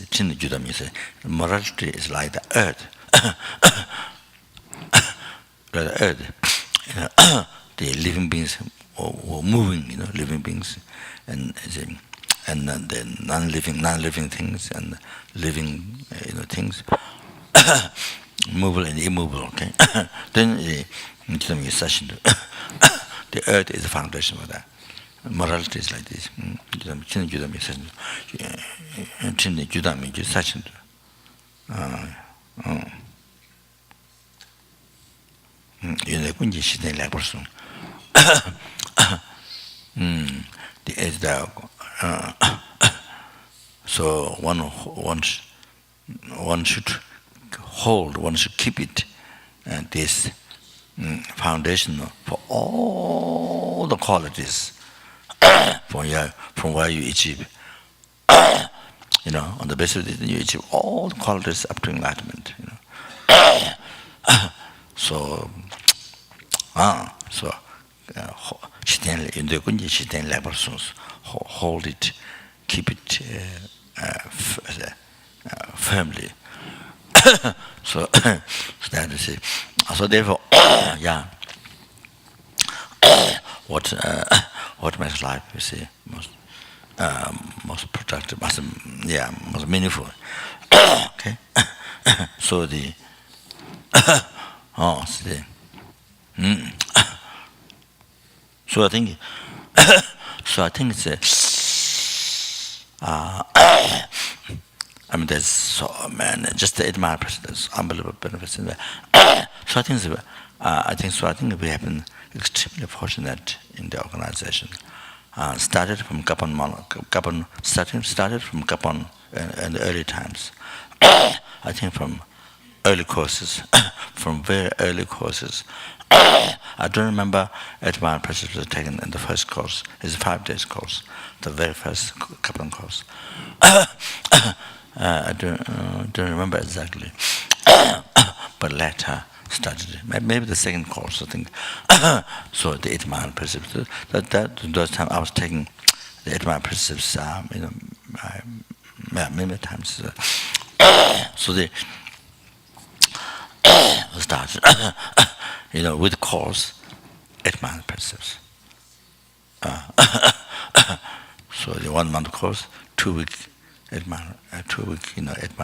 Morality is like the earth. the earth, the living beings or moving, living beings, and the non-living things, and living, things, movable and immovable. Okay, then the earth is the foundation for that. Morality is like this. The edge there. So one should hold, one should keep it, this foundation for all the qualities from where you achieve. On the basis of this, you achieve all the qualities up to enlightenment. So, hold it, keep it firmly. So that is it. So therefore, yeah. What makes life, you see, most productive, most meaningful. Okay. So the so I think it's there's just the 8 mile there's unbelievable benefits in there. So I think we have been extremely fortunate in the organization. Started from Gabon in the early times. I think from early courses, from very early courses. I don't remember 8 mile precepts was taken in the first course. It's a 5 days course, the very first Gabon course. I don't remember exactly, but later started maybe the second course, I think. So the 8 mile precepts. Those time I was taking the 8 mile precepts, many times. So they started, with course 8 mile precepts. So the 1 month course, 2 week 8 mile, 2 week 8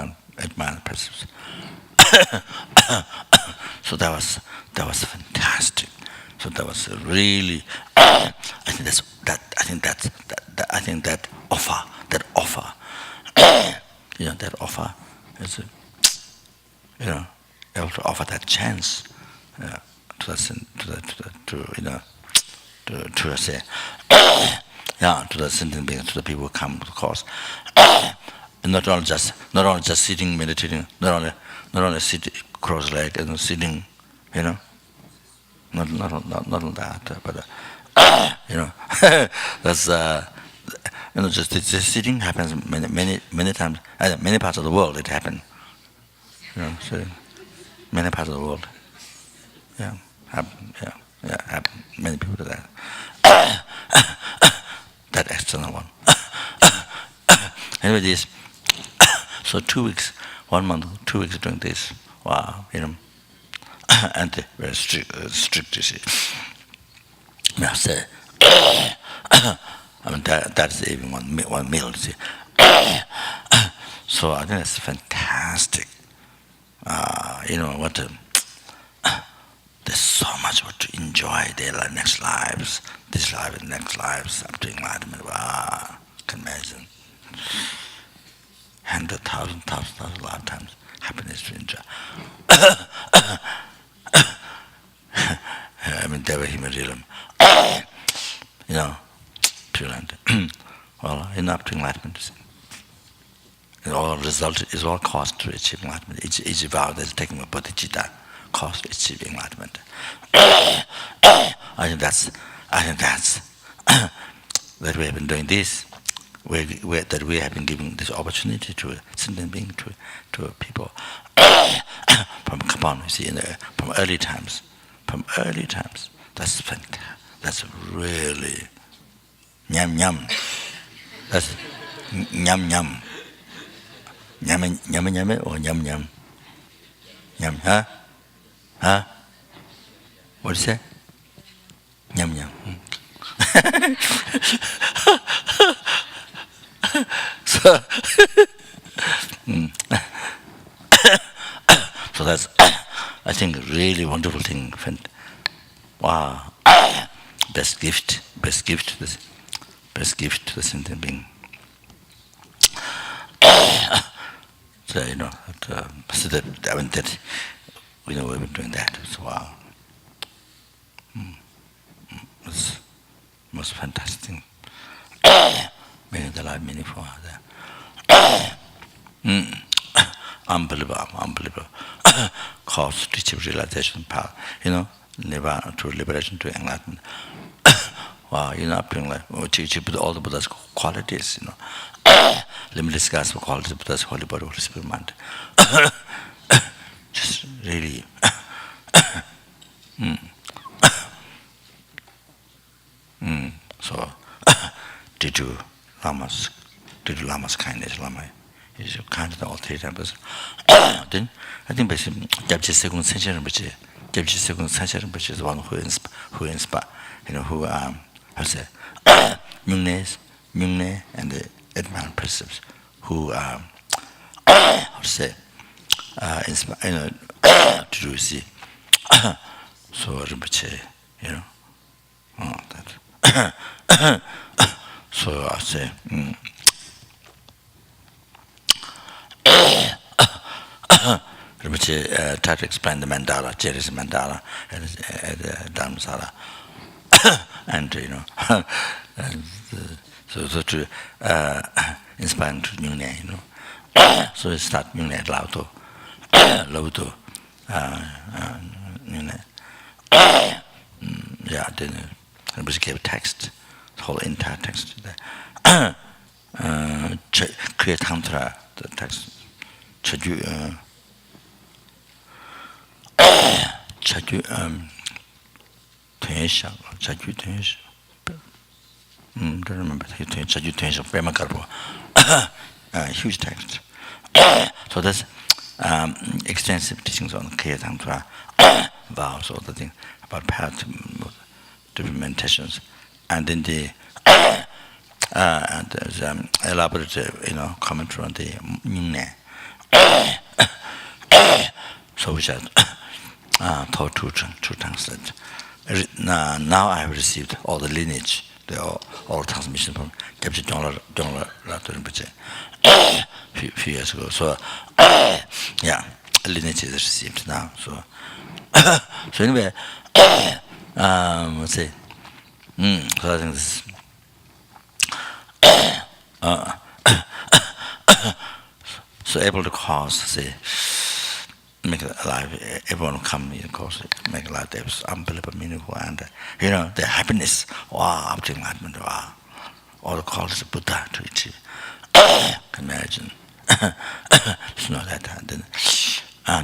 mile precepts. So that was fantastic. So that was really. I think that offer. That offer is, able to offer that chance to say, to the sentient beings, to the people who come to the course. And not only just sitting, meditating, not only sitting cross-legged and sitting, not on that, but that's just sitting happens many times, many parts of the world. It happens, so many parts of the world, happen, many people do that. That external one. Anyway, this. So 2 weeks, 1 month, 2 weeks doing this. Wow, and very strict, you see. Say, that's even one meal, you see. So I think that's fantastic. There's so much what to enjoy their next lives, this life and next lives, up to enlightenment. Wow, can imagine. 100,000 lifetimes happiness to enjoy. Deva Himajilam. Pure land. Well, up to enlightenment. It all result is all cost to achieve enlightenment. Each vow that is taken with bodhicitta cost to achieve enlightenment. I think that's that we have been doing this. That we have been giving this opportunity to a sentient being, to people from Gabon, you see, from early times. That's fantastic. That's really nyam. That's nyam. Nyame or nyam. Nyam, huh? What is that? Yum yum. So, so that's, I think, really wonderful thing. Wow, best gift to the sentient being. So so that I mean that we've been doing that. So wow, it's most fantastic. Making the life meaningful. Unbelievable. Cause teaching realization power. Nirvana to liberation to enlightenment. Wow, appearing like with all the Buddha's qualities. Limitless gospel qualities, Buddha's holy body, Holy Spirit, mind. Just really. So, due to Lama's kindness, Lama is kind to all three temples. Then I think basically Gyabje Sekung Sanche Rinpoche is the one who inspire, who say Myungne and the Edman precepts who how to say inspire to do see. So Rinpoche, that. So I say. Rinpoche tried to explain the mandala, Jerry's mandala, at Dharmasala, and so to inspire to Nyune, so it start Nyune at Lauto, Nyune. Yeah, then Rinpoche gave a text, the whole entire text. Kriya Tantra, the text. Chaju Tuensha, don't remember. Chaju Tuensha, Prema Karpo. Huge text. So that's extensive teachings on Kriya Tantra, vows, all the thing about path, different meditations, and then the and there's elaborate, commentary on the Nyune. So which I taught to translate. Now I have received all the lineage, all transmission from Gyabje Dongla Rato Rinpoche few years ago. So yeah, lineage is received now. So so anyway, let's say. So I think this. So able to cause, say, make it alive. Everyone will come in, cause make life is unbelievable, meaningful, and the happiness. Wow, up to enlightenment. Wow, all the qualities of Buddha to achieve. Can imagine. It's not that.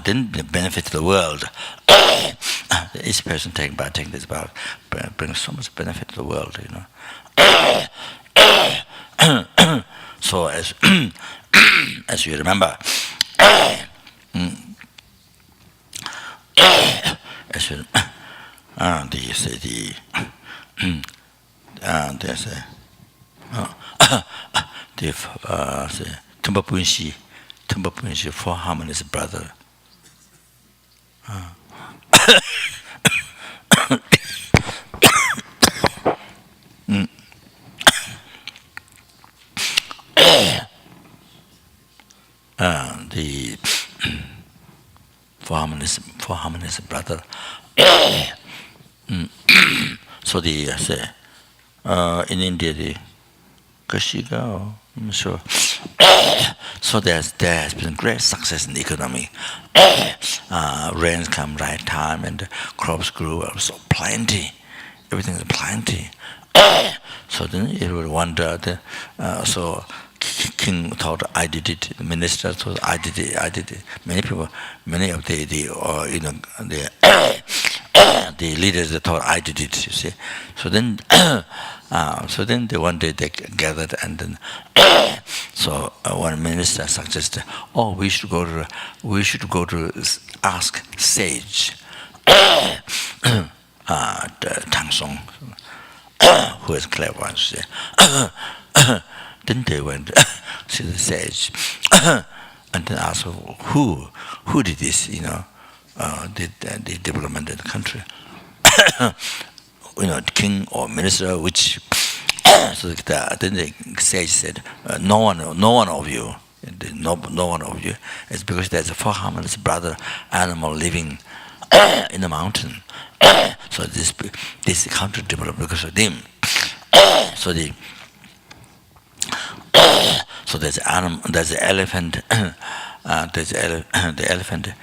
Then the benefit to the world. Each person taking this bath brings so much benefit to the world. So as you remember, as you there's the Tumba Punshi, four harmonious brother. The four harmonious brother. So the in India the Kashiga, I'm sure. So there has been great success in the economy. Rains come right time and crops grew so plenty. Everything is plenty. So then it would wonder. So king thought I did it. The minister thought I did it. Many people, many of the the leaders thought I did it. You see. So then. They one day they gathered and then so one minister suggested, oh, we should go to ask sage. Tang Song, who is clever, say, then they went to the sage and then asked who did this, did the development of the country. The king or minister, which so then the sage said, no one of you, no one of you, it's because there's a 400 brother animal living in the mountain. So this country developed because of them. So there's the elephant, the elephant,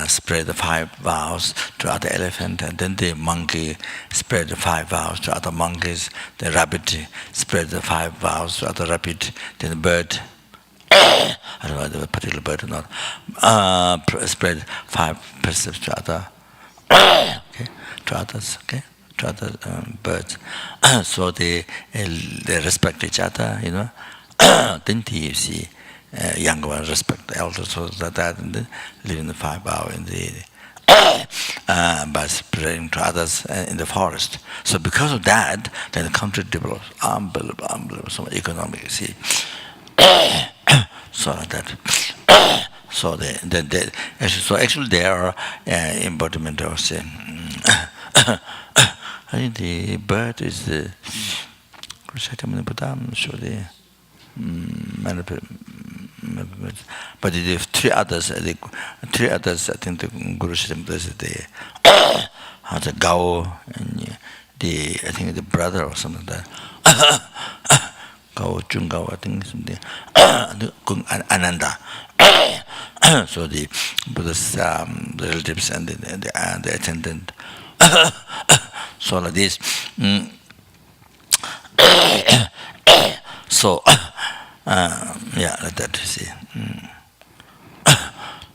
spread the 5 vows to other elephant, and then the monkey spread the 5 vows to other monkeys. The rabbit spread the 5 vows to other rabbit. Then the bird, I don't know the particular bird or not, spread 5 precepts to other, to others, to other birds. So they respect each other, Then you see. Younger ones respect the elders, so that and then live in the 5 hour in the by spreading to others in the forest. So because of that, then the country develops unbelievable, so much economic. See, so like that. So actually they are embodiment of say. I think the bird is the. So the. But the 3 others, I think the Guru Shem does the Gao and I think the brother or something like that. Gao Chungao, I think something. Ananda. So the Buddha's relatives and the attendant. So like this. So like that you see.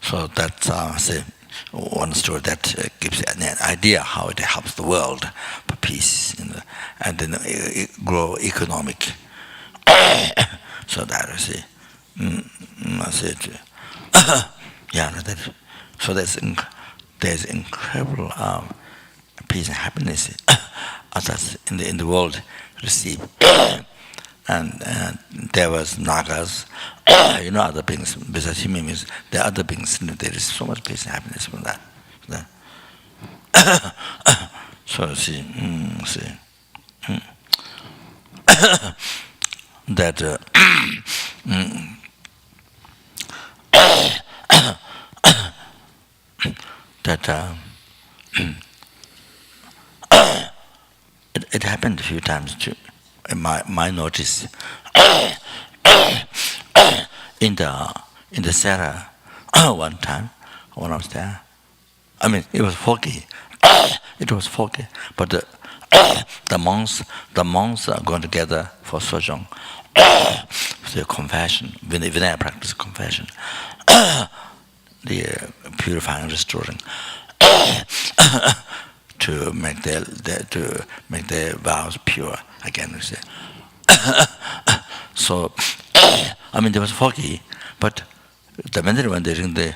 So that's say one story that gives an idea how it helps the world for peace, and then grow economic. So that you see. I said, like that. So there's incredible peace and happiness others in the world receive. And there was nagas, other beings. Besides human beings, there are other beings. There is so much peace and happiness from that. So see, that it happened a few times too. My notice in the Sarah one time when I was there. I mean, it was foggy. It was foggy, but the monks are going together for sojong, for confession. When they practice confession, the purifying, restoring. To make their vows pure again, you see. So, I mean, there was foggy, but the minute when they ring the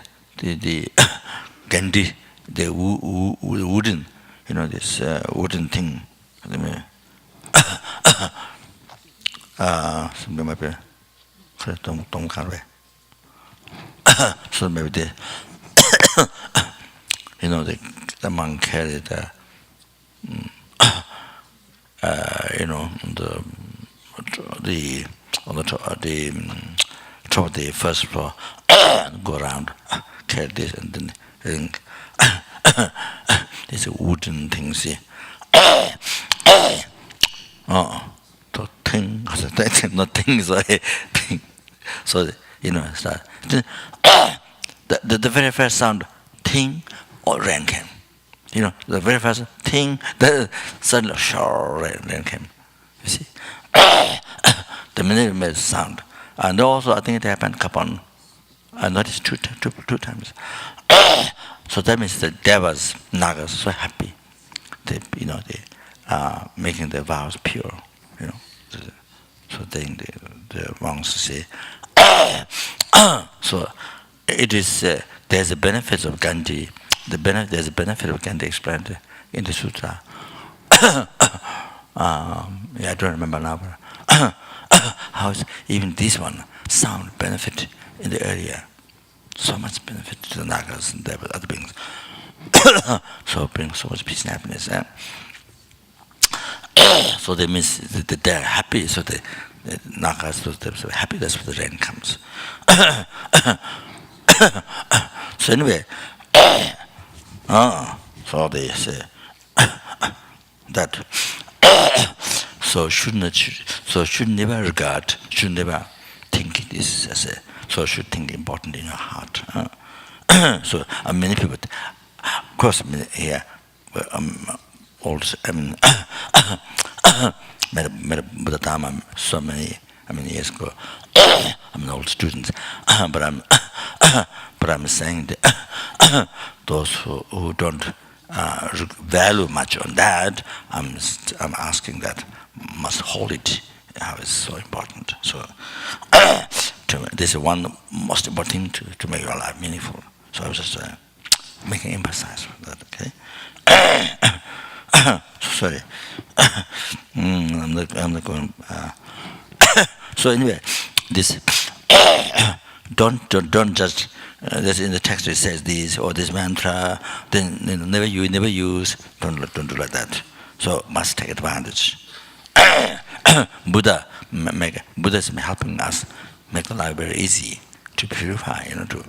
gandhi, the wooden, this wooden thing. Something might be, so maybe they, the monk carried on the top of the first floor, go around, carry this and then ring. This wooden thing, see. The thing, not thing, sorry, thing. So start. The very first sound, ting, or rain came. The very first thing, the suddenly rain came. You see, the minute it made sound, and also I think it happened upon. I noticed two times. So that means the devas, nagas, so happy. They making their vows pure. So then the monks say. So it is there's a benefits of Gandhi there's a benefit we can explain in the sutra. I don't remember now. How even this one sound benefit in the area, so much benefit to the nagas and other beings. So it brings so much peace and happiness. So they means that they're happy. So the nagas, they're so happy. That's where the rain comes. So anyway, so they say that. So should never regard, should never think this as a. So should think important in your heart. So many people, of course, here, also, met Buddha Dhamma so many years ago. I'm an old student, but I'm saying that those who don't value much on that, I'm asking that must hold it. How it's so important. So this is one most important thing to make your life meaningful. So I was just making emphasis on that. Okay. Sorry. I'm not going. So anyway, this don't just. That's in the text. It says this or this mantra. Then never use. Don't do like that. So must take advantage. Buddhism helping us make the life very easy to purify. To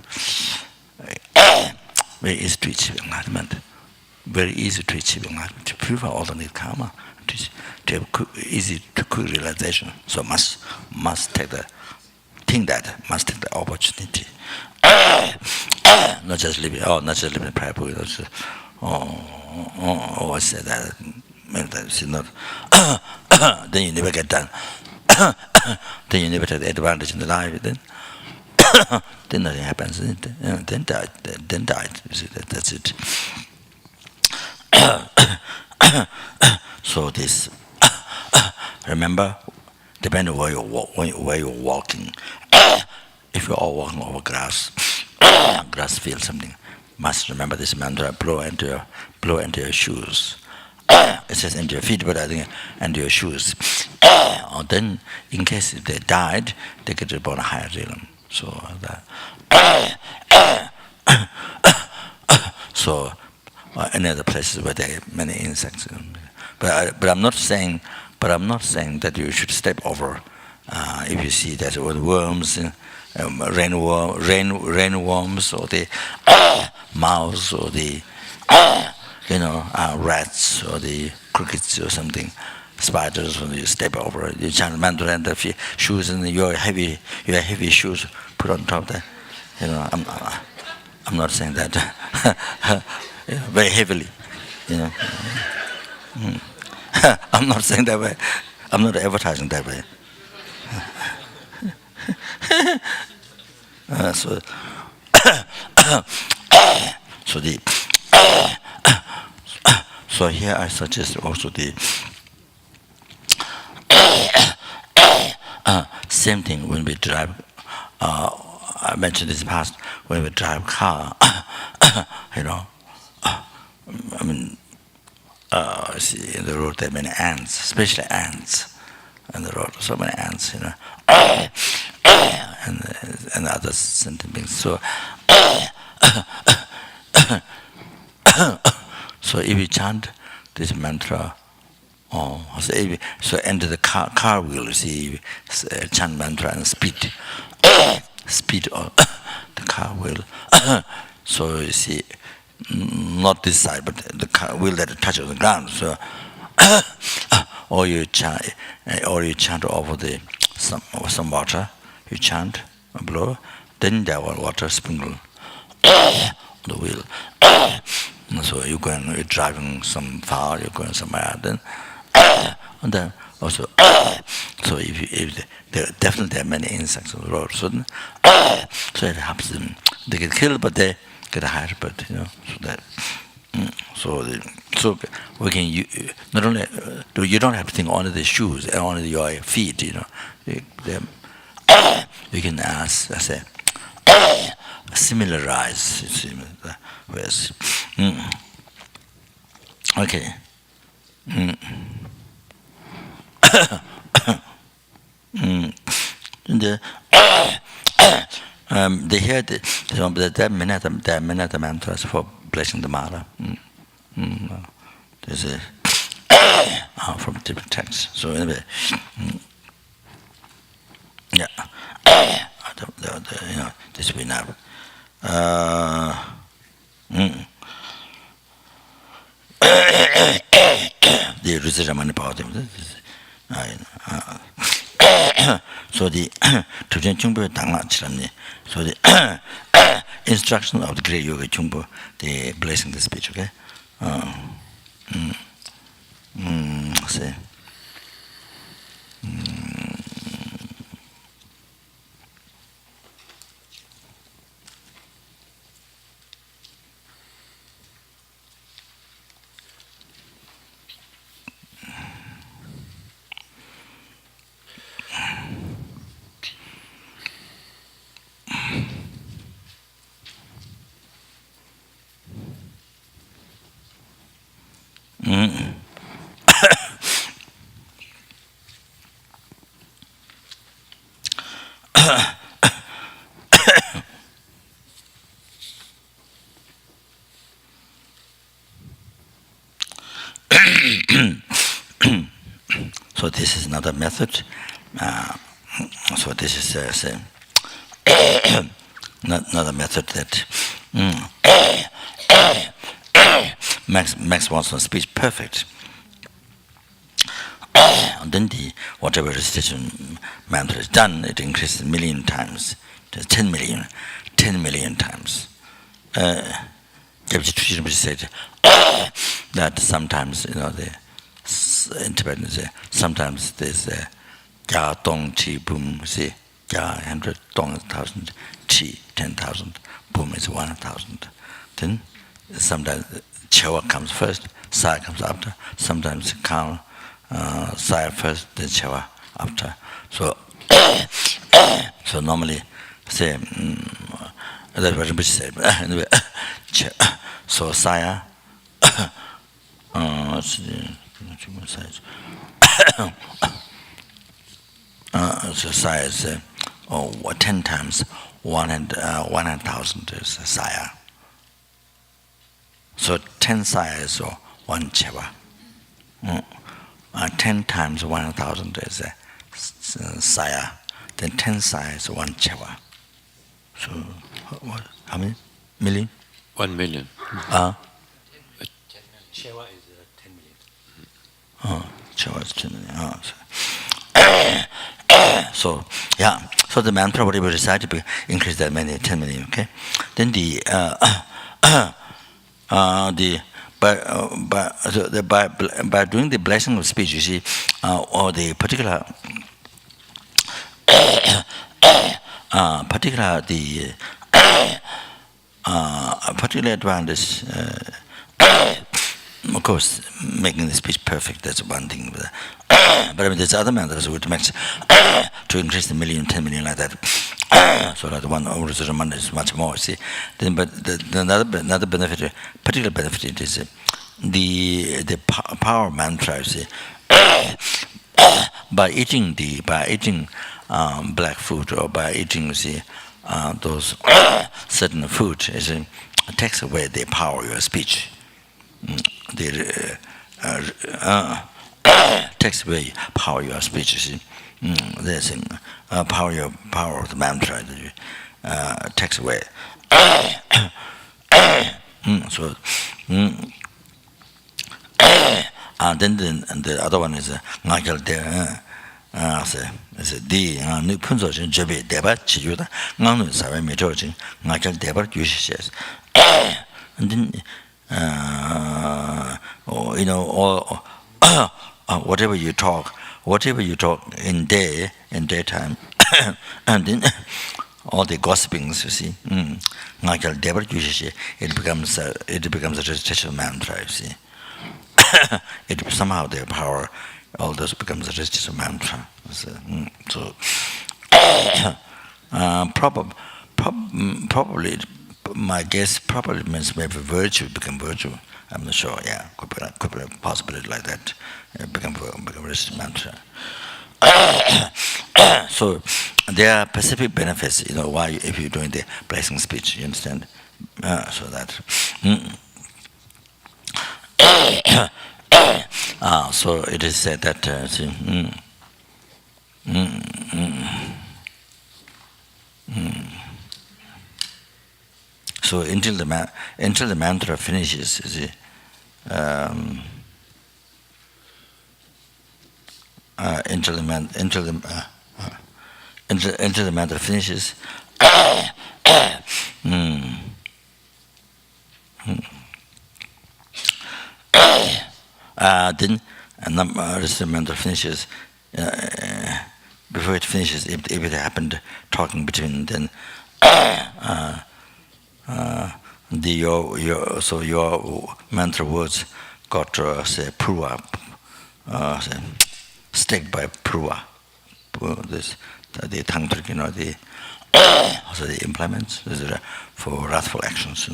very easy to achieve enlightenment. Very easy to achieve enlightenment, to purify all the need karma, to have easy to quick realization. So must take the opportunity. Not just living in prayer book. I said that many times. Not then you never get done. Then you never take the advantage in the life. Then nothing happens. Then died. You see that's it. So this, remember, depending on where you're walking. If you're all walking over grass field, something, must remember this mantra. Blow into your shoes. It says into your feet, but I think into your shoes. Then, in case they died, they get reborn a higher realm. So that. So. Any other places where there are many insects, but I'm not saying that you should step over. If you see that worms, rainworms, or the mouse, or the rats, or the crickets, or something, spiders. When you step over, you chant mantra and the shoes and your heavy shoes put on top there. I'm not saying that. Very heavily, I'm not saying that way. I'm not advertising that way. So here I suggest also the same thing when we drive. I mentioned this in the past when we drive car. See, in the road there are many ants, especially ants on the road. So many ants, and other sentient beings. So, so if you chant this mantra, so enter the car wheel. You see, chant mantra and speed on the car wheel. So you see. Not this side, but the wheel that touches the ground. So, or you chant over some water. You chant, blow, then there will water sprinkle on the wheel. So you're driving some far, you're going somewhere. Then, and then also, so if there definitely are many insects on the road, so it helps them. They get killed, but they get a higher birth, so that. So we can not only you don't have to think only the shoes, only your feet, you can ask, I say, similarize, with Okay. They heard there are many other mantras for blessing the mala. There's a from different texts. So anyway, yeah, this we know. The Rizamani power. So the Tujan Chumbo Tanga Chirani. So the instruction of the great yoga Chumbo, the blessing the speech, okay? Say. So this is another method. So this is another method that Max wants to speech perfect. And then whatever recitation mantra is done, it increases a million times, to 10 million times. Said that sometimes, the in Tibetan say sometimes there's a Ga Dong Chi Boom, say Ga 100, Dong 1,000, Chi 10,000, Boom is 1,000. Then sometimes Chewa comes first, Saya comes after. Sometimes Saya first, then Chewa after. So so normally say that's what Rinpoche said. Anyway, so Saya. So Saya is 10 times 100,000 is Saya. So 10 Saya is 1 Chewa. 10 times 100,000 is Saya. Then 10 Saya is 1 Chewa. So what? How many million? 1 million. Chewa is 10 million. Chewa is 10 million. So yeah. So the mantra whatever recited to increase that many 10 million. Okay. Then by doing the blessing of speech, you see, or the particular advantage. Of course, making the speech perfect, that's one thing. But I mean, there's other mantras which makes to increase the 10 million like that. So that one original mantra is much more. See, then but another benefit, particular benefit is the power mantra. You see, by eating black food or by eating, you see, those certain food, it takes away the power of your speech. Takes away power of your speech. You see, there's power of the mantra takes away. So. And then the other one is ngakal de is di nu punzo jin jebe deba chijuda nganu sawe me jojin ngakal deba yushes. And then whatever you talk in daytime, and then all the gossipings, you see, ngakal deba yushes, it becomes a recitation mantra, you see. It somehow their power, all this becomes a recitation mantra. So probably my guess probably means maybe virtue become virtue. I'm not sure. Yeah, could be a possibility like that. Become registered mantra. So there are specific benefits. Why if you're doing the blessing speech, you understand? So that. So it is said that. So until the mantra finishes, you see, until the mantra finishes, then the mantra finishes. Before it finishes, if it happened talking between, then your mantra words got say purva, staked by purva. This the tongue trick, the also the implements for wrathful actions.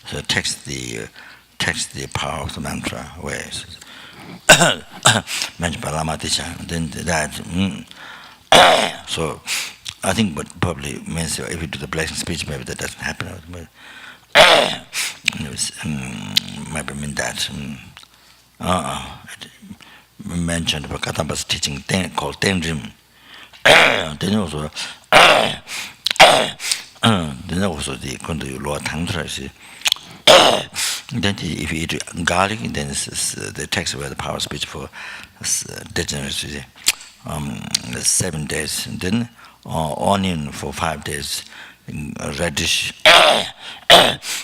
So takes the power of the mantra away. Mentioned by Lama Teacher. Then that. So I think what probably means if you do the blessing speech, maybe that doesn't happen. But maybe mean that. It mentioned about Katamba's teaching called Tenrim. Then also, the Kundu Lord Tantra. Then if you eat garlic, then the text where the power speech for degeneracy. 7 days, and then onion for 5 days, radish.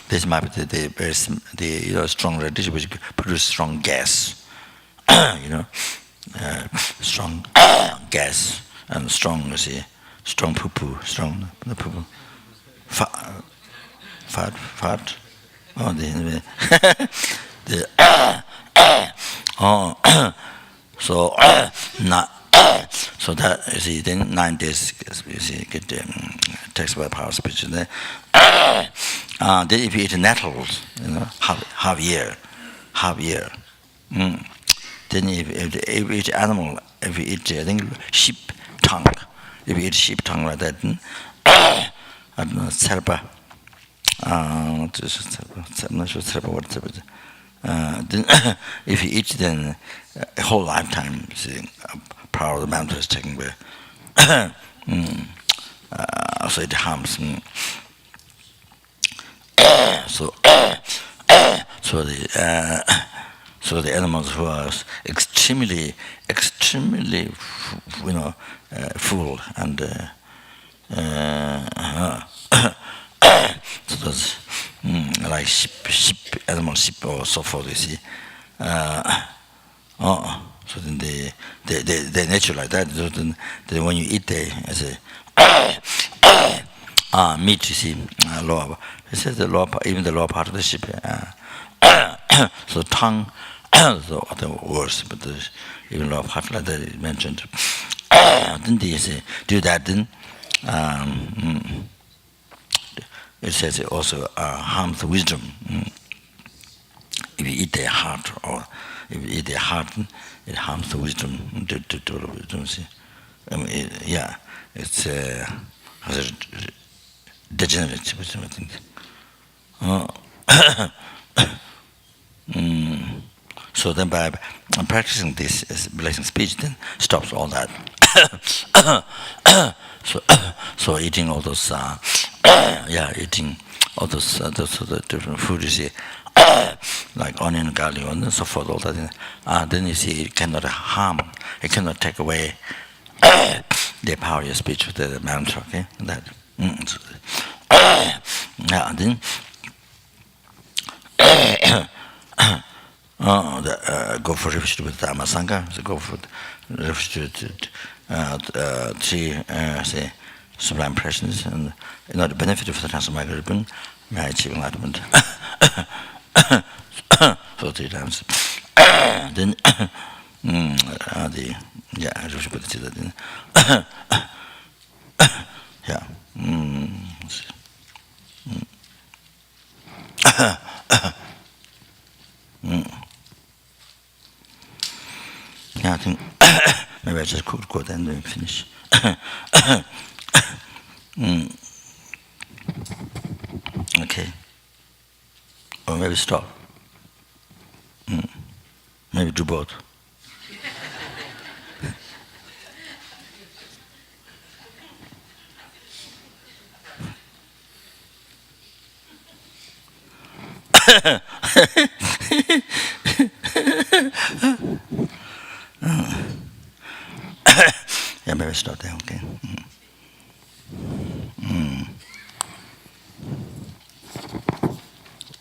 This might be the strong radish which produce strong gas. Strong gas and strong strong poo-poo, strong the poo-poo. Fat. Oh, so so that you see, then 9 days you see get text by power speech. Then if you eat nettles, half year. Then if you eat animal, if you eat I think sheep tongue, if you eat sheep tongue like that, I don't know, serpa. I'm not sure what serpa. Then if you eat, then a whole lifetime, see, power of the mantra is taken away. So it harms. So the animals who are extremely full and so those like sheep or so forth, you see. So then they nature like that. So then when you eat meat, you see, lower. It says the lower part, even the lower part of the sheep. So tongue, the worse, but even lower part like that is mentioned. Then they say do that. Then it says it also harms the wisdom. If you eat their heart, or if you eat their heart, it harms the wisdom. See, it's has a degenerate wisdom, I think. So then by practicing this blessing speech, then stops all that. So eating all those, eating all those different food, you see, like onion, garlic, and so forth, all that. Then you see it cannot harm, it cannot take away the power of your speech with the mantra, okay? That. Then go for refuge with Dhamma Sangha, so go for refuge three say sublime presence, and the benefit of the transformation may achieve enlightenment. So 3 times. Then refuge with the think maybe I just could go then and finish. Okay. Or maybe stop. Maybe do both. Yeah, maybe stop there, okay.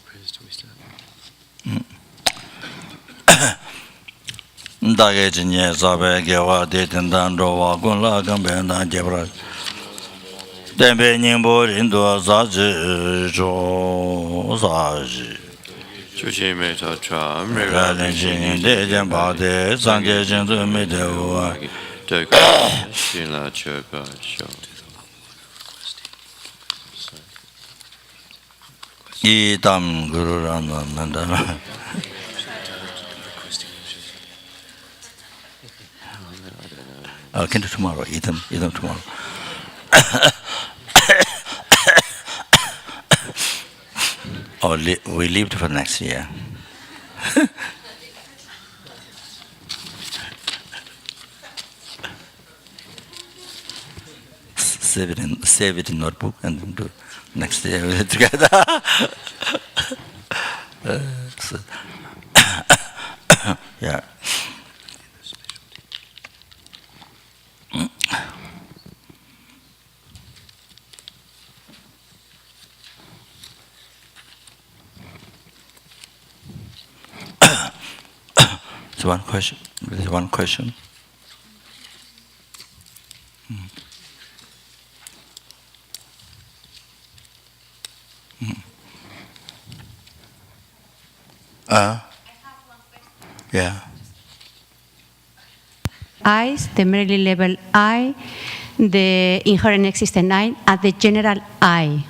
Where do we start? Dage jinye sabe gewa de tendan rowa gun la gambe dan jebra. Dembe nyimbo rindo za ji jo za ji. 诸行没着传，没 Ra 让 len 人 jin de jen ba de sang ge jin zu me de wa. 这个信了这个修。 I dam guru ran nan da. Can do tomorrow. Eat them tomorrow. Or we leave it for next year. Save it in notebook and then do next year we'll together. So, yeah. So one question. There's one question. Yeah. I's, the merely level I, the inherent existent I, and the general I.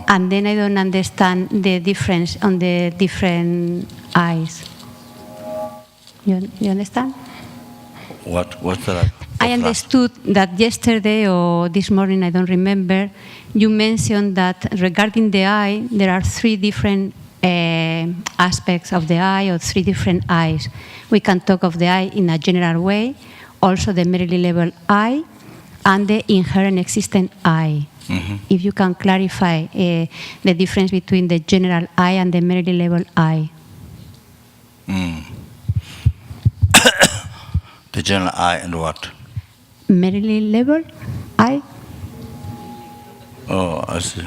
And then I don't understand the difference on the different I's. You understand? What's that? I understood that yesterday or this morning, I don't remember, you mentioned that regarding the I, there are three different aspects of the I or three different I's. We can talk of the I in a general way, also the merely level I, and the inherent existent I. If you can clarify the difference between the general I and the merely level I. The general I and what? Merely level I? Oh, I see.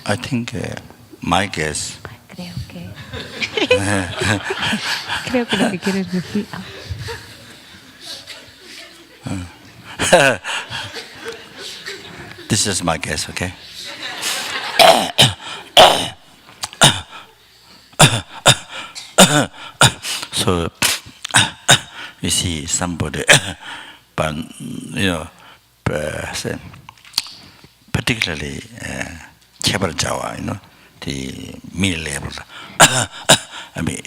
I think my guess. Creo que lo que quieres decir. This is my guess, okay? So you see somebody, but particularly Chabar Jawa, the middle level. I mean,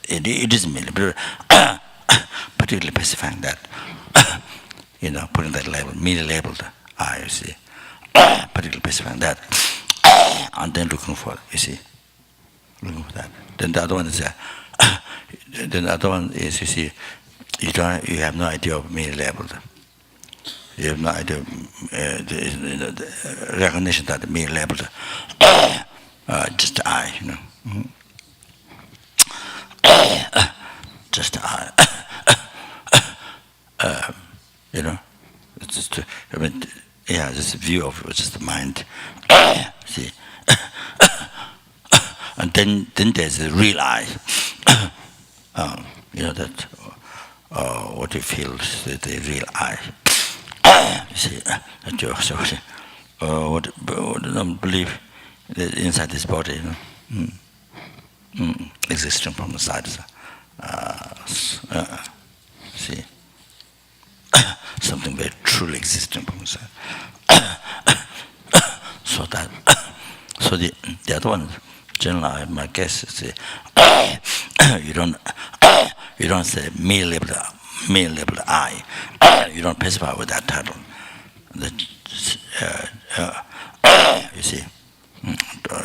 it is middle, but particularly specifying that, putting that level, middle level, you see, particularly specifying that, and then looking for that. Then the other one is, you see, you have no idea of middle level. You have no idea of the recognition that the middle level, just I, just I, it's just, this view of just the mind, see, and then there's the real I, that what you feel is the real I, you see, what don't believe that inside this body, existing from the side, see. something very truly existing. So that, so the other one, generally, my guess is you don't say me-labeled I. You don't specify with that title. You see,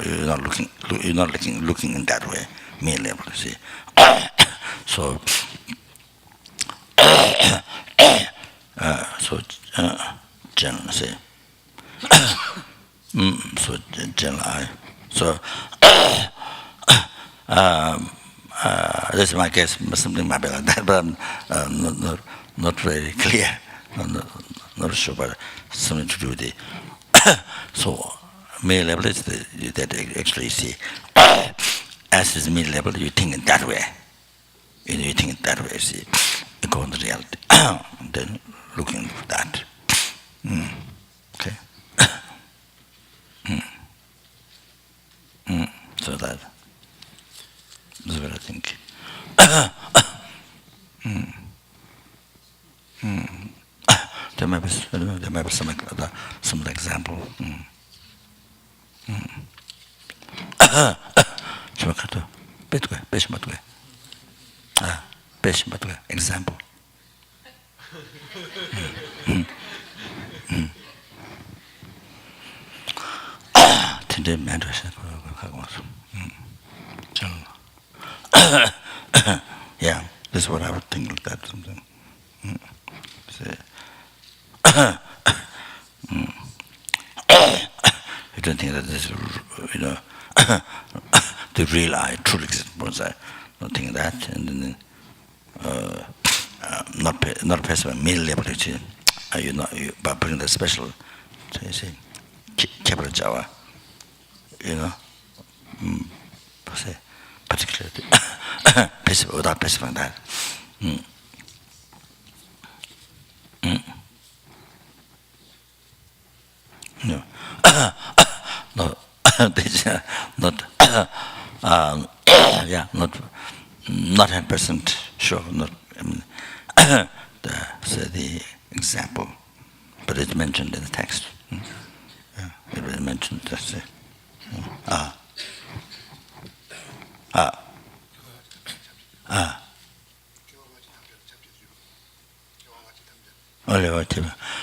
you're not looking in that way. Me-labeled. See, so. General say. So general I. So this is my guess. Something might be like that, but I'm not very clear. Not sure, but something to do with the. So mid level is that actually see. As is mid level, you think in that way. You think in that way. See, according to reality. Then looking for that. Okay. So that is what I think. There might be some example. Example. Yeah, this is what I would think like that something. You don't think that this, the real I truly exists. I don't think that, and then not passive middle level. By putting the special, so you see, capital Java, say particularly passive without specifying that. No, no, this not. Yeah, not 100% sure. Not. I mean, the example, but it's mentioned in the text. Yeah, it was mentioned. That's it.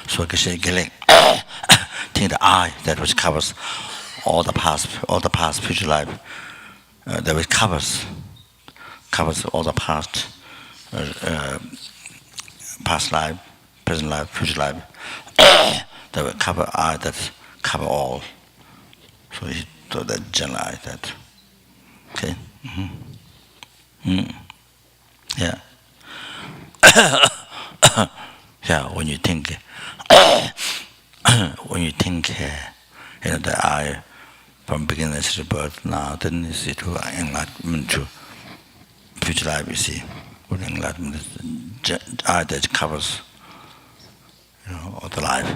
So think the I that which covers all the past, future life, that which covers all the past life, present life, future life, that will cover I that cover all. So he thought that generalize that. Okay. Yeah. Yeah. When you think, that I, from beginners to birth now, then you see to enlightenment to future life. You see, with enlightenment, I that covers, all the life.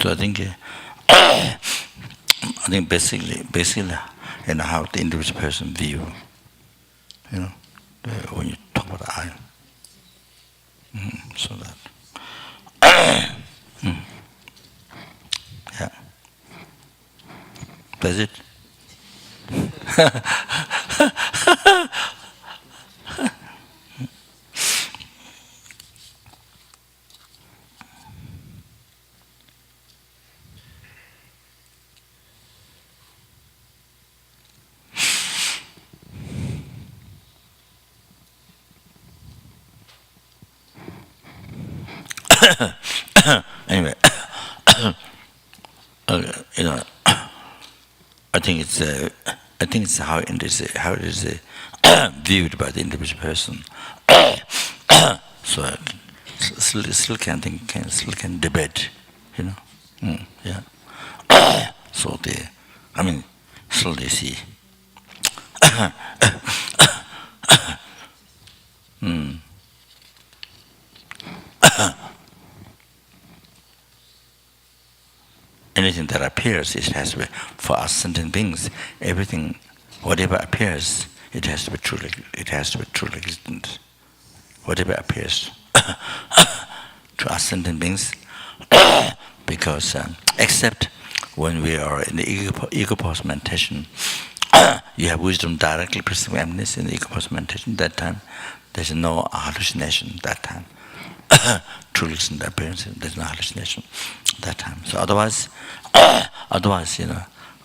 So I think basically, how the individual person view, when you talk about I. So that. Yeah. That's it. Anyway, I think it's how it is viewed by the individual person. So still can debate, yeah. So still they see. Anything that appears, it has to be, for us sentient beings, everything, whatever appears, it has to be truly existent. Whatever appears to us sentient beings, because except when we are in the ego pause meditation, you have wisdom directly perceiving emptiness in the ego pause meditation. That time, there's no hallucination. That time, truly existent appearance. There's no hallucination. That time. So otherwise,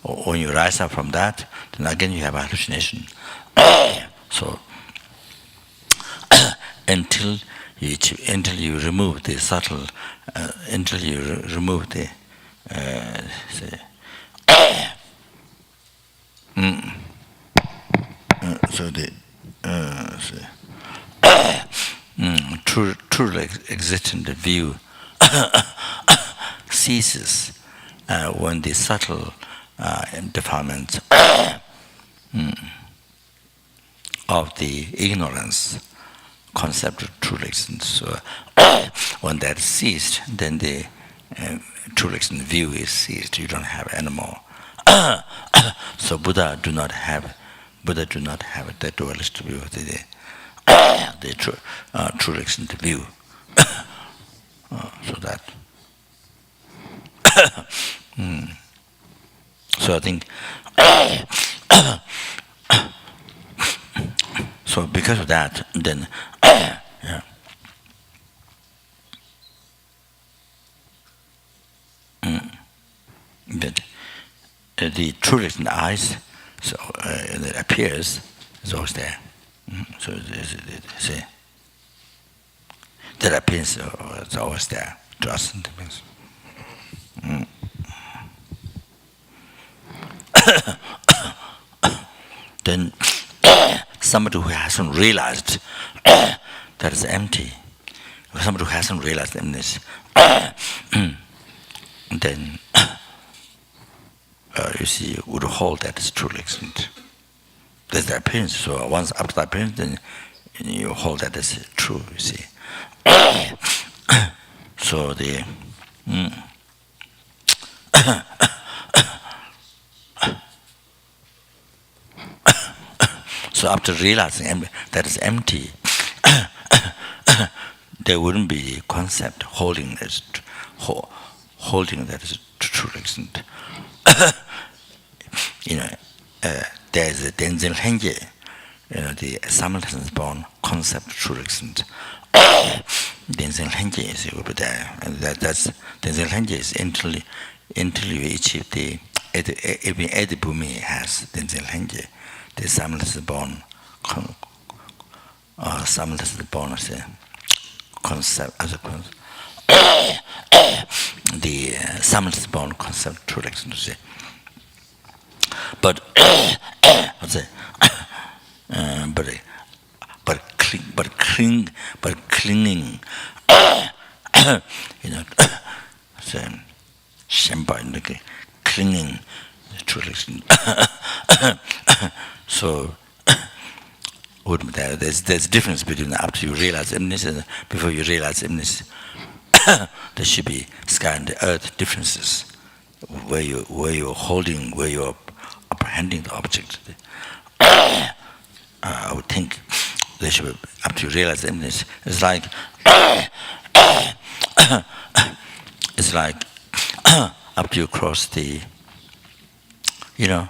when you rise up from that, then again you have a hallucination. So until you remove the subtle, until you remove the truly existent view ceases when the subtle defilements of the ignorance concept of true existence. So when that is ceased, then the true existence view is ceased. You don't have anymore. So Buddha do not have that dualist view, the true existence view. So that. So I think. So because of that, then yeah. But the truth in the eyes, so that appears, is always there. So see, that appears is always there to us. Then somebody who hasn't realized that is empty, somebody who hasn't realized emptiness, then you see, would hold that is truly existent. There's the appearance. So once after the appearance, then you hold that as true. You see. So the so after realizing that is empty, there wouldn't be the concept holding that is truly existent. There is a Denzil Henge, the simultaneous born concept truly existent. Denzil Henge is over there, and that's Denzil Henge is until you achieve the even Edi Bhumi has Denzil Henge, the simultaneous born as a concept the simultaneous born concept truly existent. But clinging, clinging, truly. So there's a difference between after you realize emptiness and before you realize emptiness. There should be sky and the earth differences, where you're holding, where you're apprehending the object. I would think there should be, after you realize emptiness, it's like after you cross the, you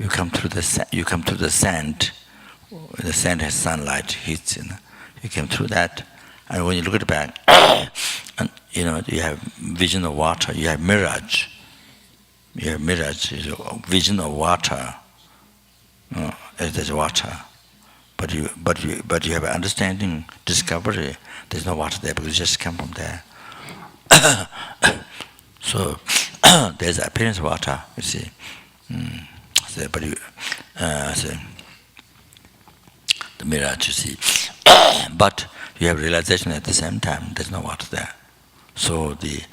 come through the sand. The sand has sunlight hits, you came through that, and when you look at it back, and you have vision of water, you have mirage. You have mirage, vision of water. There's water, but you have an understanding, discovery. There's no water there because it just come from there. So there's appearance of water, you see. But the mirage, you see. But you have realization at the same time. There's no water there. So the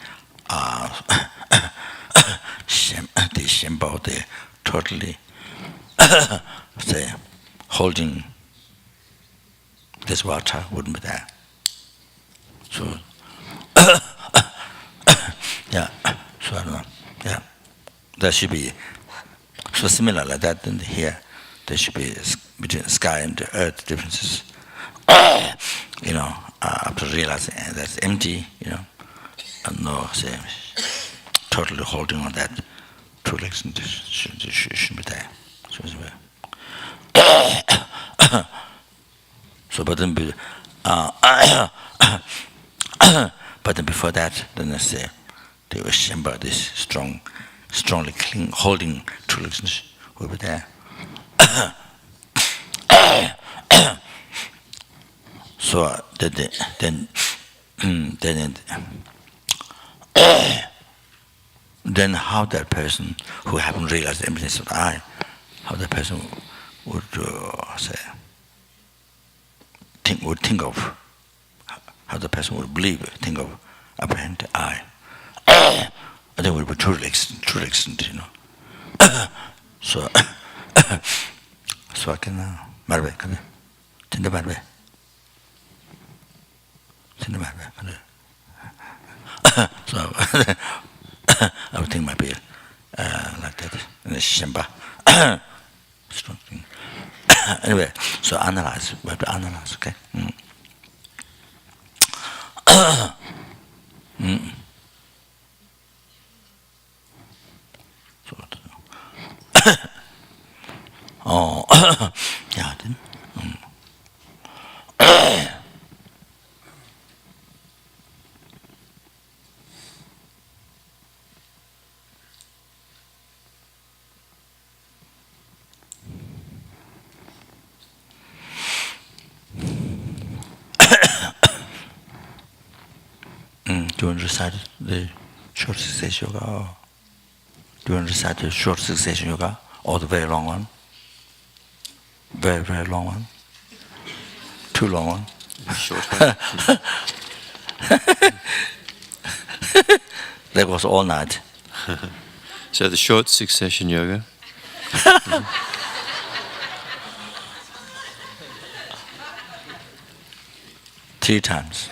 Shempo, the totally holding this water wouldn't be there. So yeah. So I don't know. Yeah. There should be so similar like that. Then here there should be between sky and earth differences. After realizing that's empty, no, say, totally holding on that true election shouldn't be there. So, but then, but then before that, then I say, they were Shemba, this strongly cling, holding true election will be there. So then how that person who haven't realized the emptiness of the I, how that person would think of, how the person would think of apprehend I. I think would be true extent, So so I can marbe can tinda marbe. So I would think might be like that in the Shemba. Strong thing. Anyway, so analyze. We have to analyze, okay? Oh, yeah, didn't. Do you want to recite the short succession yoga? Or do you want to recite the short succession yoga or the very long one? Very, very long one? Too long one? Short one. That was all night. So the short succession yoga. 3 times.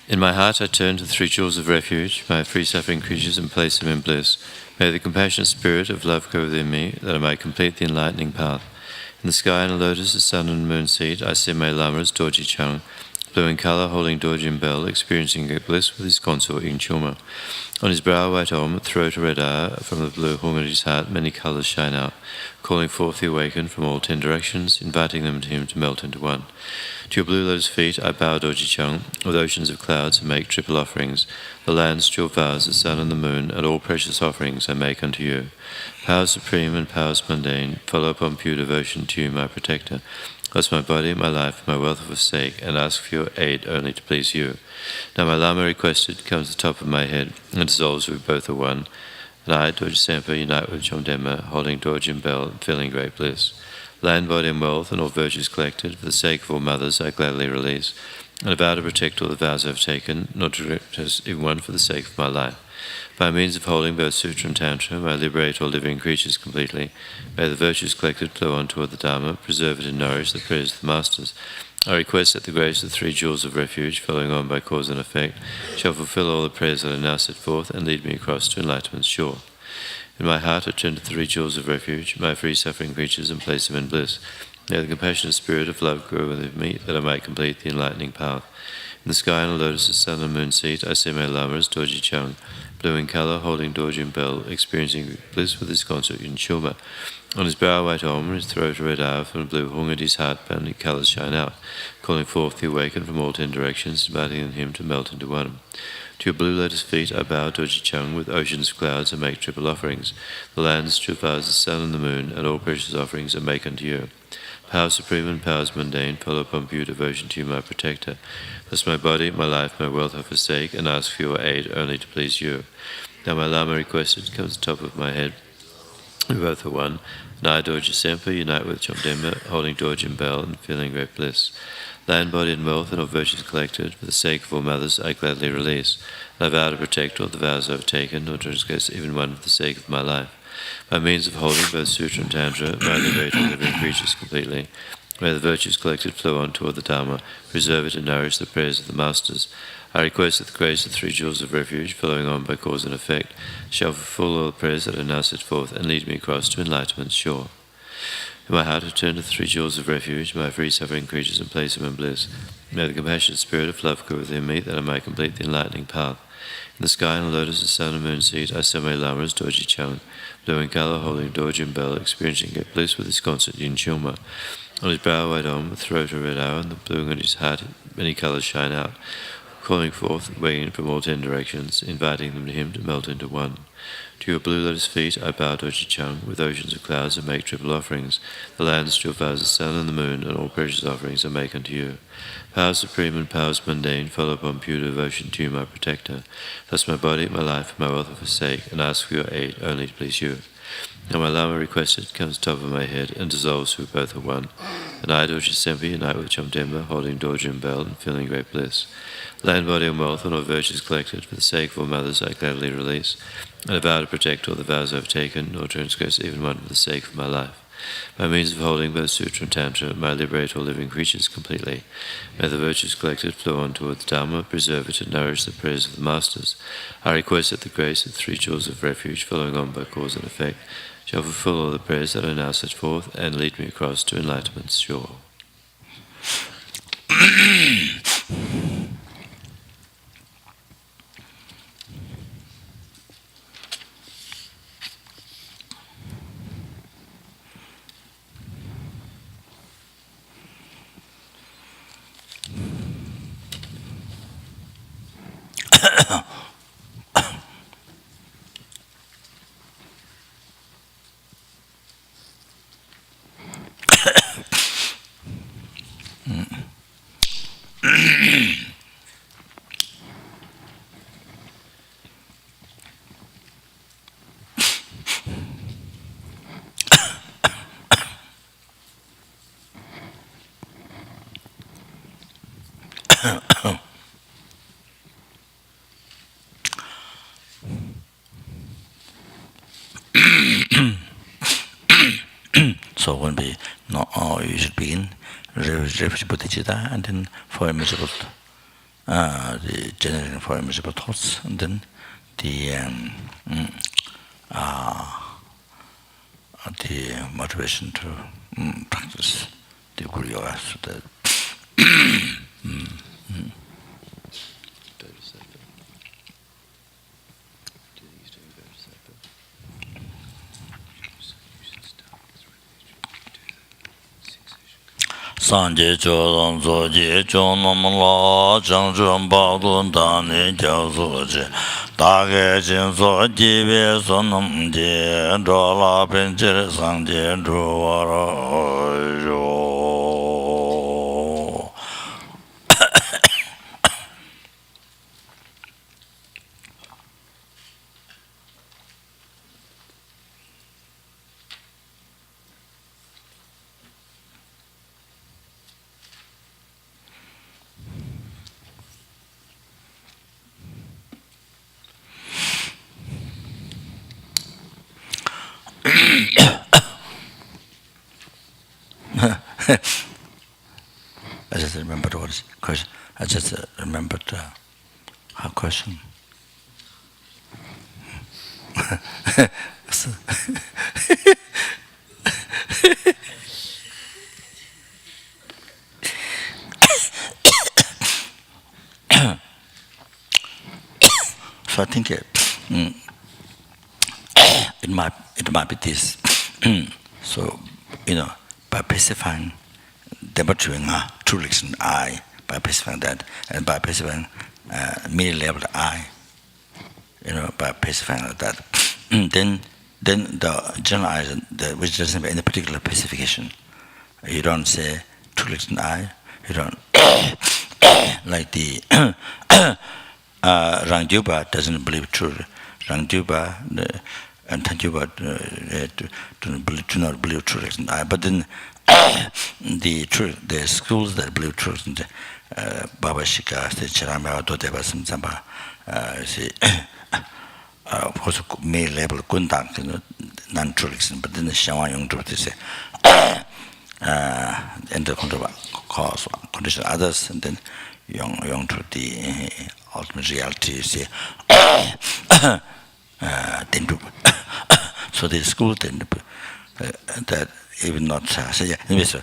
In my heart I turn to the 3 jewels of refuge, my free-suffering creatures, and place them in bliss. May the compassionate spirit of love go within me, that I might complete the enlightening path. In the sky, in a lotus, the sun and moon seat, I see my lamas, Dorji Chung, blue in colour, holding Dorjin Bell, experiencing bliss with his consort Yin Chuma. On his brow, white om, throat, a red eye, from the blue hung at his heart, many colours shine out, calling forth the awakened from all 10 directions, inviting them to him to melt into one. To your blue lotus feet I bow, Dorji Chung, with oceans of clouds and make triple offerings. The lands, jewel vows, the sun and the moon, and all precious offerings I make unto you. Powers supreme and powers mundane, follow upon pure devotion to you, my protector. Thus my body, my life, my wealth forsake, and ask for your aid only to please you. Now my Lama requested comes to the top of my head, and dissolves we both are one. And I, Dorji Sampa, unite with Chomdemma, holding Dorjin Bell, and feeling great bliss. Land, body, and wealth, and all virtues collected, for the sake of all mothers, I gladly release, and I vow to protect all the vows I have taken, not to reject even one for the sake of my life. By means of holding both Sutra and Tantra, I liberate all living creatures completely. May the virtues collected flow on toward the Dharma, preserve it and nourish the prayers of the Masters. I request that the grace of the 3 jewels of refuge, following on by cause and effect, shall fulfill all the prayers that I now set forth, and lead me across to enlightenment's shore. In my heart I turn to the 3 jewels of refuge, my free-suffering creatures, and place them in bliss. May the compassionate spirit of love grow within me, that I might complete the enlightening path. In the sky, on a lotus, the sun and moon seat, I see my lamas, Dorji Chung, blue in colour, holding Dorjin Bell, experiencing bliss with his consort Yin Chuma. On his brow white om, his throat a red eye, from the blue hung at his heart, bounding colours shine out, calling forth the awakened from all 10 directions, inviting him to melt into one. To your blue lotus feet I bow, Dorji Chung, with oceans of clouds and make triple offerings. The lands, jewel vows, the sun and the moon, and all precious offerings I make unto you. Powers supreme and powers mundane, follow upon pure devotion to you, my protector. Thus my body, my life, my wealth I forsake, and ask for your aid only to please you. Now my Lama requested comes to the top of my head. We both are one, and I, Dorji Sempa, unite with Chomdemma, holding Dorjin Bell, and feeling great bliss. Land, body, and wealth, and all virtues collected, for the sake of all mothers, I gladly release. And I vow to protect all the vows I have taken, nor transgress even one for the sake of my life. By means of holding both Sutra and Tantra, I liberate all living creatures completely. May the virtues collected flow on toward the Dharma, preserve it and nourish the prayers of the Masters. I request that the grace of the 3 jewels of refuge, flowing on by cause and effect, shall fulfill all the prayers that are now set forth and lead me across to enlightenment's shore. In my heart I turn to the 3 jewels of refuge, my free suffering creatures, and place them in bliss. May the compassionate spirit of love go within me, that I may complete the enlightening path. In the sky, on the lotus, the sun, and moon seat, I saw my lamas, Dorji Chang, blowing color, holding Dorjin bell, experiencing great bliss with his constant Yin Chilma. On his brow, white arm, the throat, a red arrow, and the blue on his heart, many colors shine out, calling forth, weighing from all 10 directions, inviting them to him to melt into one. To your blue lotus feet I bow, Dorji Chang, with oceans of clouds, and make triple offerings. The land still vows the sun and the moon, and all precious offerings I make unto you. Powers supreme and powers mundane, follow upon pure devotion to you, my protector. Thus my body, my life, and my wealth I forsake, and ask for your aid only to please you. Now my Lama requested comes top of my head and dissolves through both are one. And I, Dorji Sempi, unite with Chomdemba, holding Dorjin bell and feeling great bliss. Land, body, and wealth, and all virtues collected, for the sake of all mothers I gladly release. And I vow to protect all the vows I have taken, nor transgress even one for the sake of my life. By means of holding both Sutra and Tantra, may I liberate all living creatures completely. May the virtues collected flow on toward the Dharma, preserve it and nourish the prayers of the Masters. I request that the grace of the 3 jewels of refuge, following on by cause and effect, shall fulfill all the prayers that are now set forth and lead me across to enlightenment's shore. So when we you should begin refuge bodhicitta, and then 4 immeasurable, the generating 4 immeasurable thoughts, and then the motivation to practice the Guru Yoga. So that Sanje Chodon Zoji Chonam La Changchun Badun Tani Kyausoji Dage Jinso Jibe Sonam Je Drola Pinchir Sanje Druwara Jo. I just remembered what is question. I just remembered her question. So I think it might be this. So by pacifying, demonstrating true reflection I, by pacifying that, and by pacifying mini-level I, by pacifying that, then the general I, which doesn't have any particular pacification. You don't say true reflection I. You don't like the Rangdyuba doesn't believe true. Rangdyuba and Tandyuba do not believe true reflection I. But then the schools that believe true reflection, Baba Shika, Chirama, Dodeva, Samsamba, of course, may label Gundang, non-true reflection, but then the Shawan Yung they say enter cause condition others, and then young to the ultimate reality. See, so the school then that even not say anyway. So,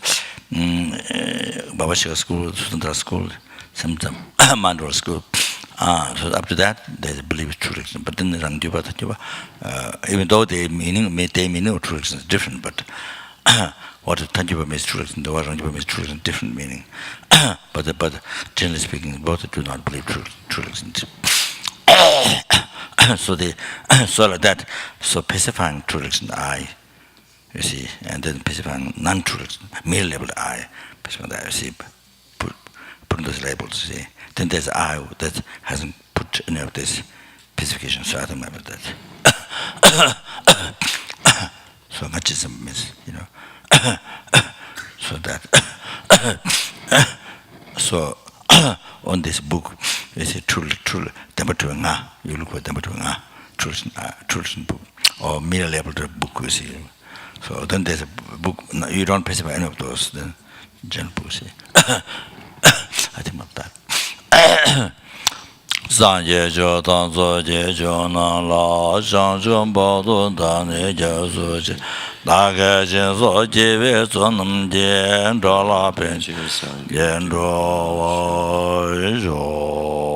Babashika school, Sundara school, some Mandra school. So up to that, they believe true religion. But then the Rangjuba, even though they meaning true religion is different, but what Tanjuba means true religion, the what Rangjuba means true religion, different meaning. but generally speaking, both do not believe true religion. So like that. So pacifying true religion, I, you see, and then pacifying non-true religion, mere level I, pacifying that, you see, putting those labels, you see. Then there's I that hasn't put any of this pacification, so I don't remember that. So machism means, so that. So on this book, they say truly, you look for truly book, or mere level book, you see. So then there's a book, you don't pacify any of those, then general book, see. I think about that. Sanje jo danzo je jo na la shang zhong bao du da ne jia su ji da ge jin so ji wei zun nam jian zhao la pen jian zhuo wa zhuo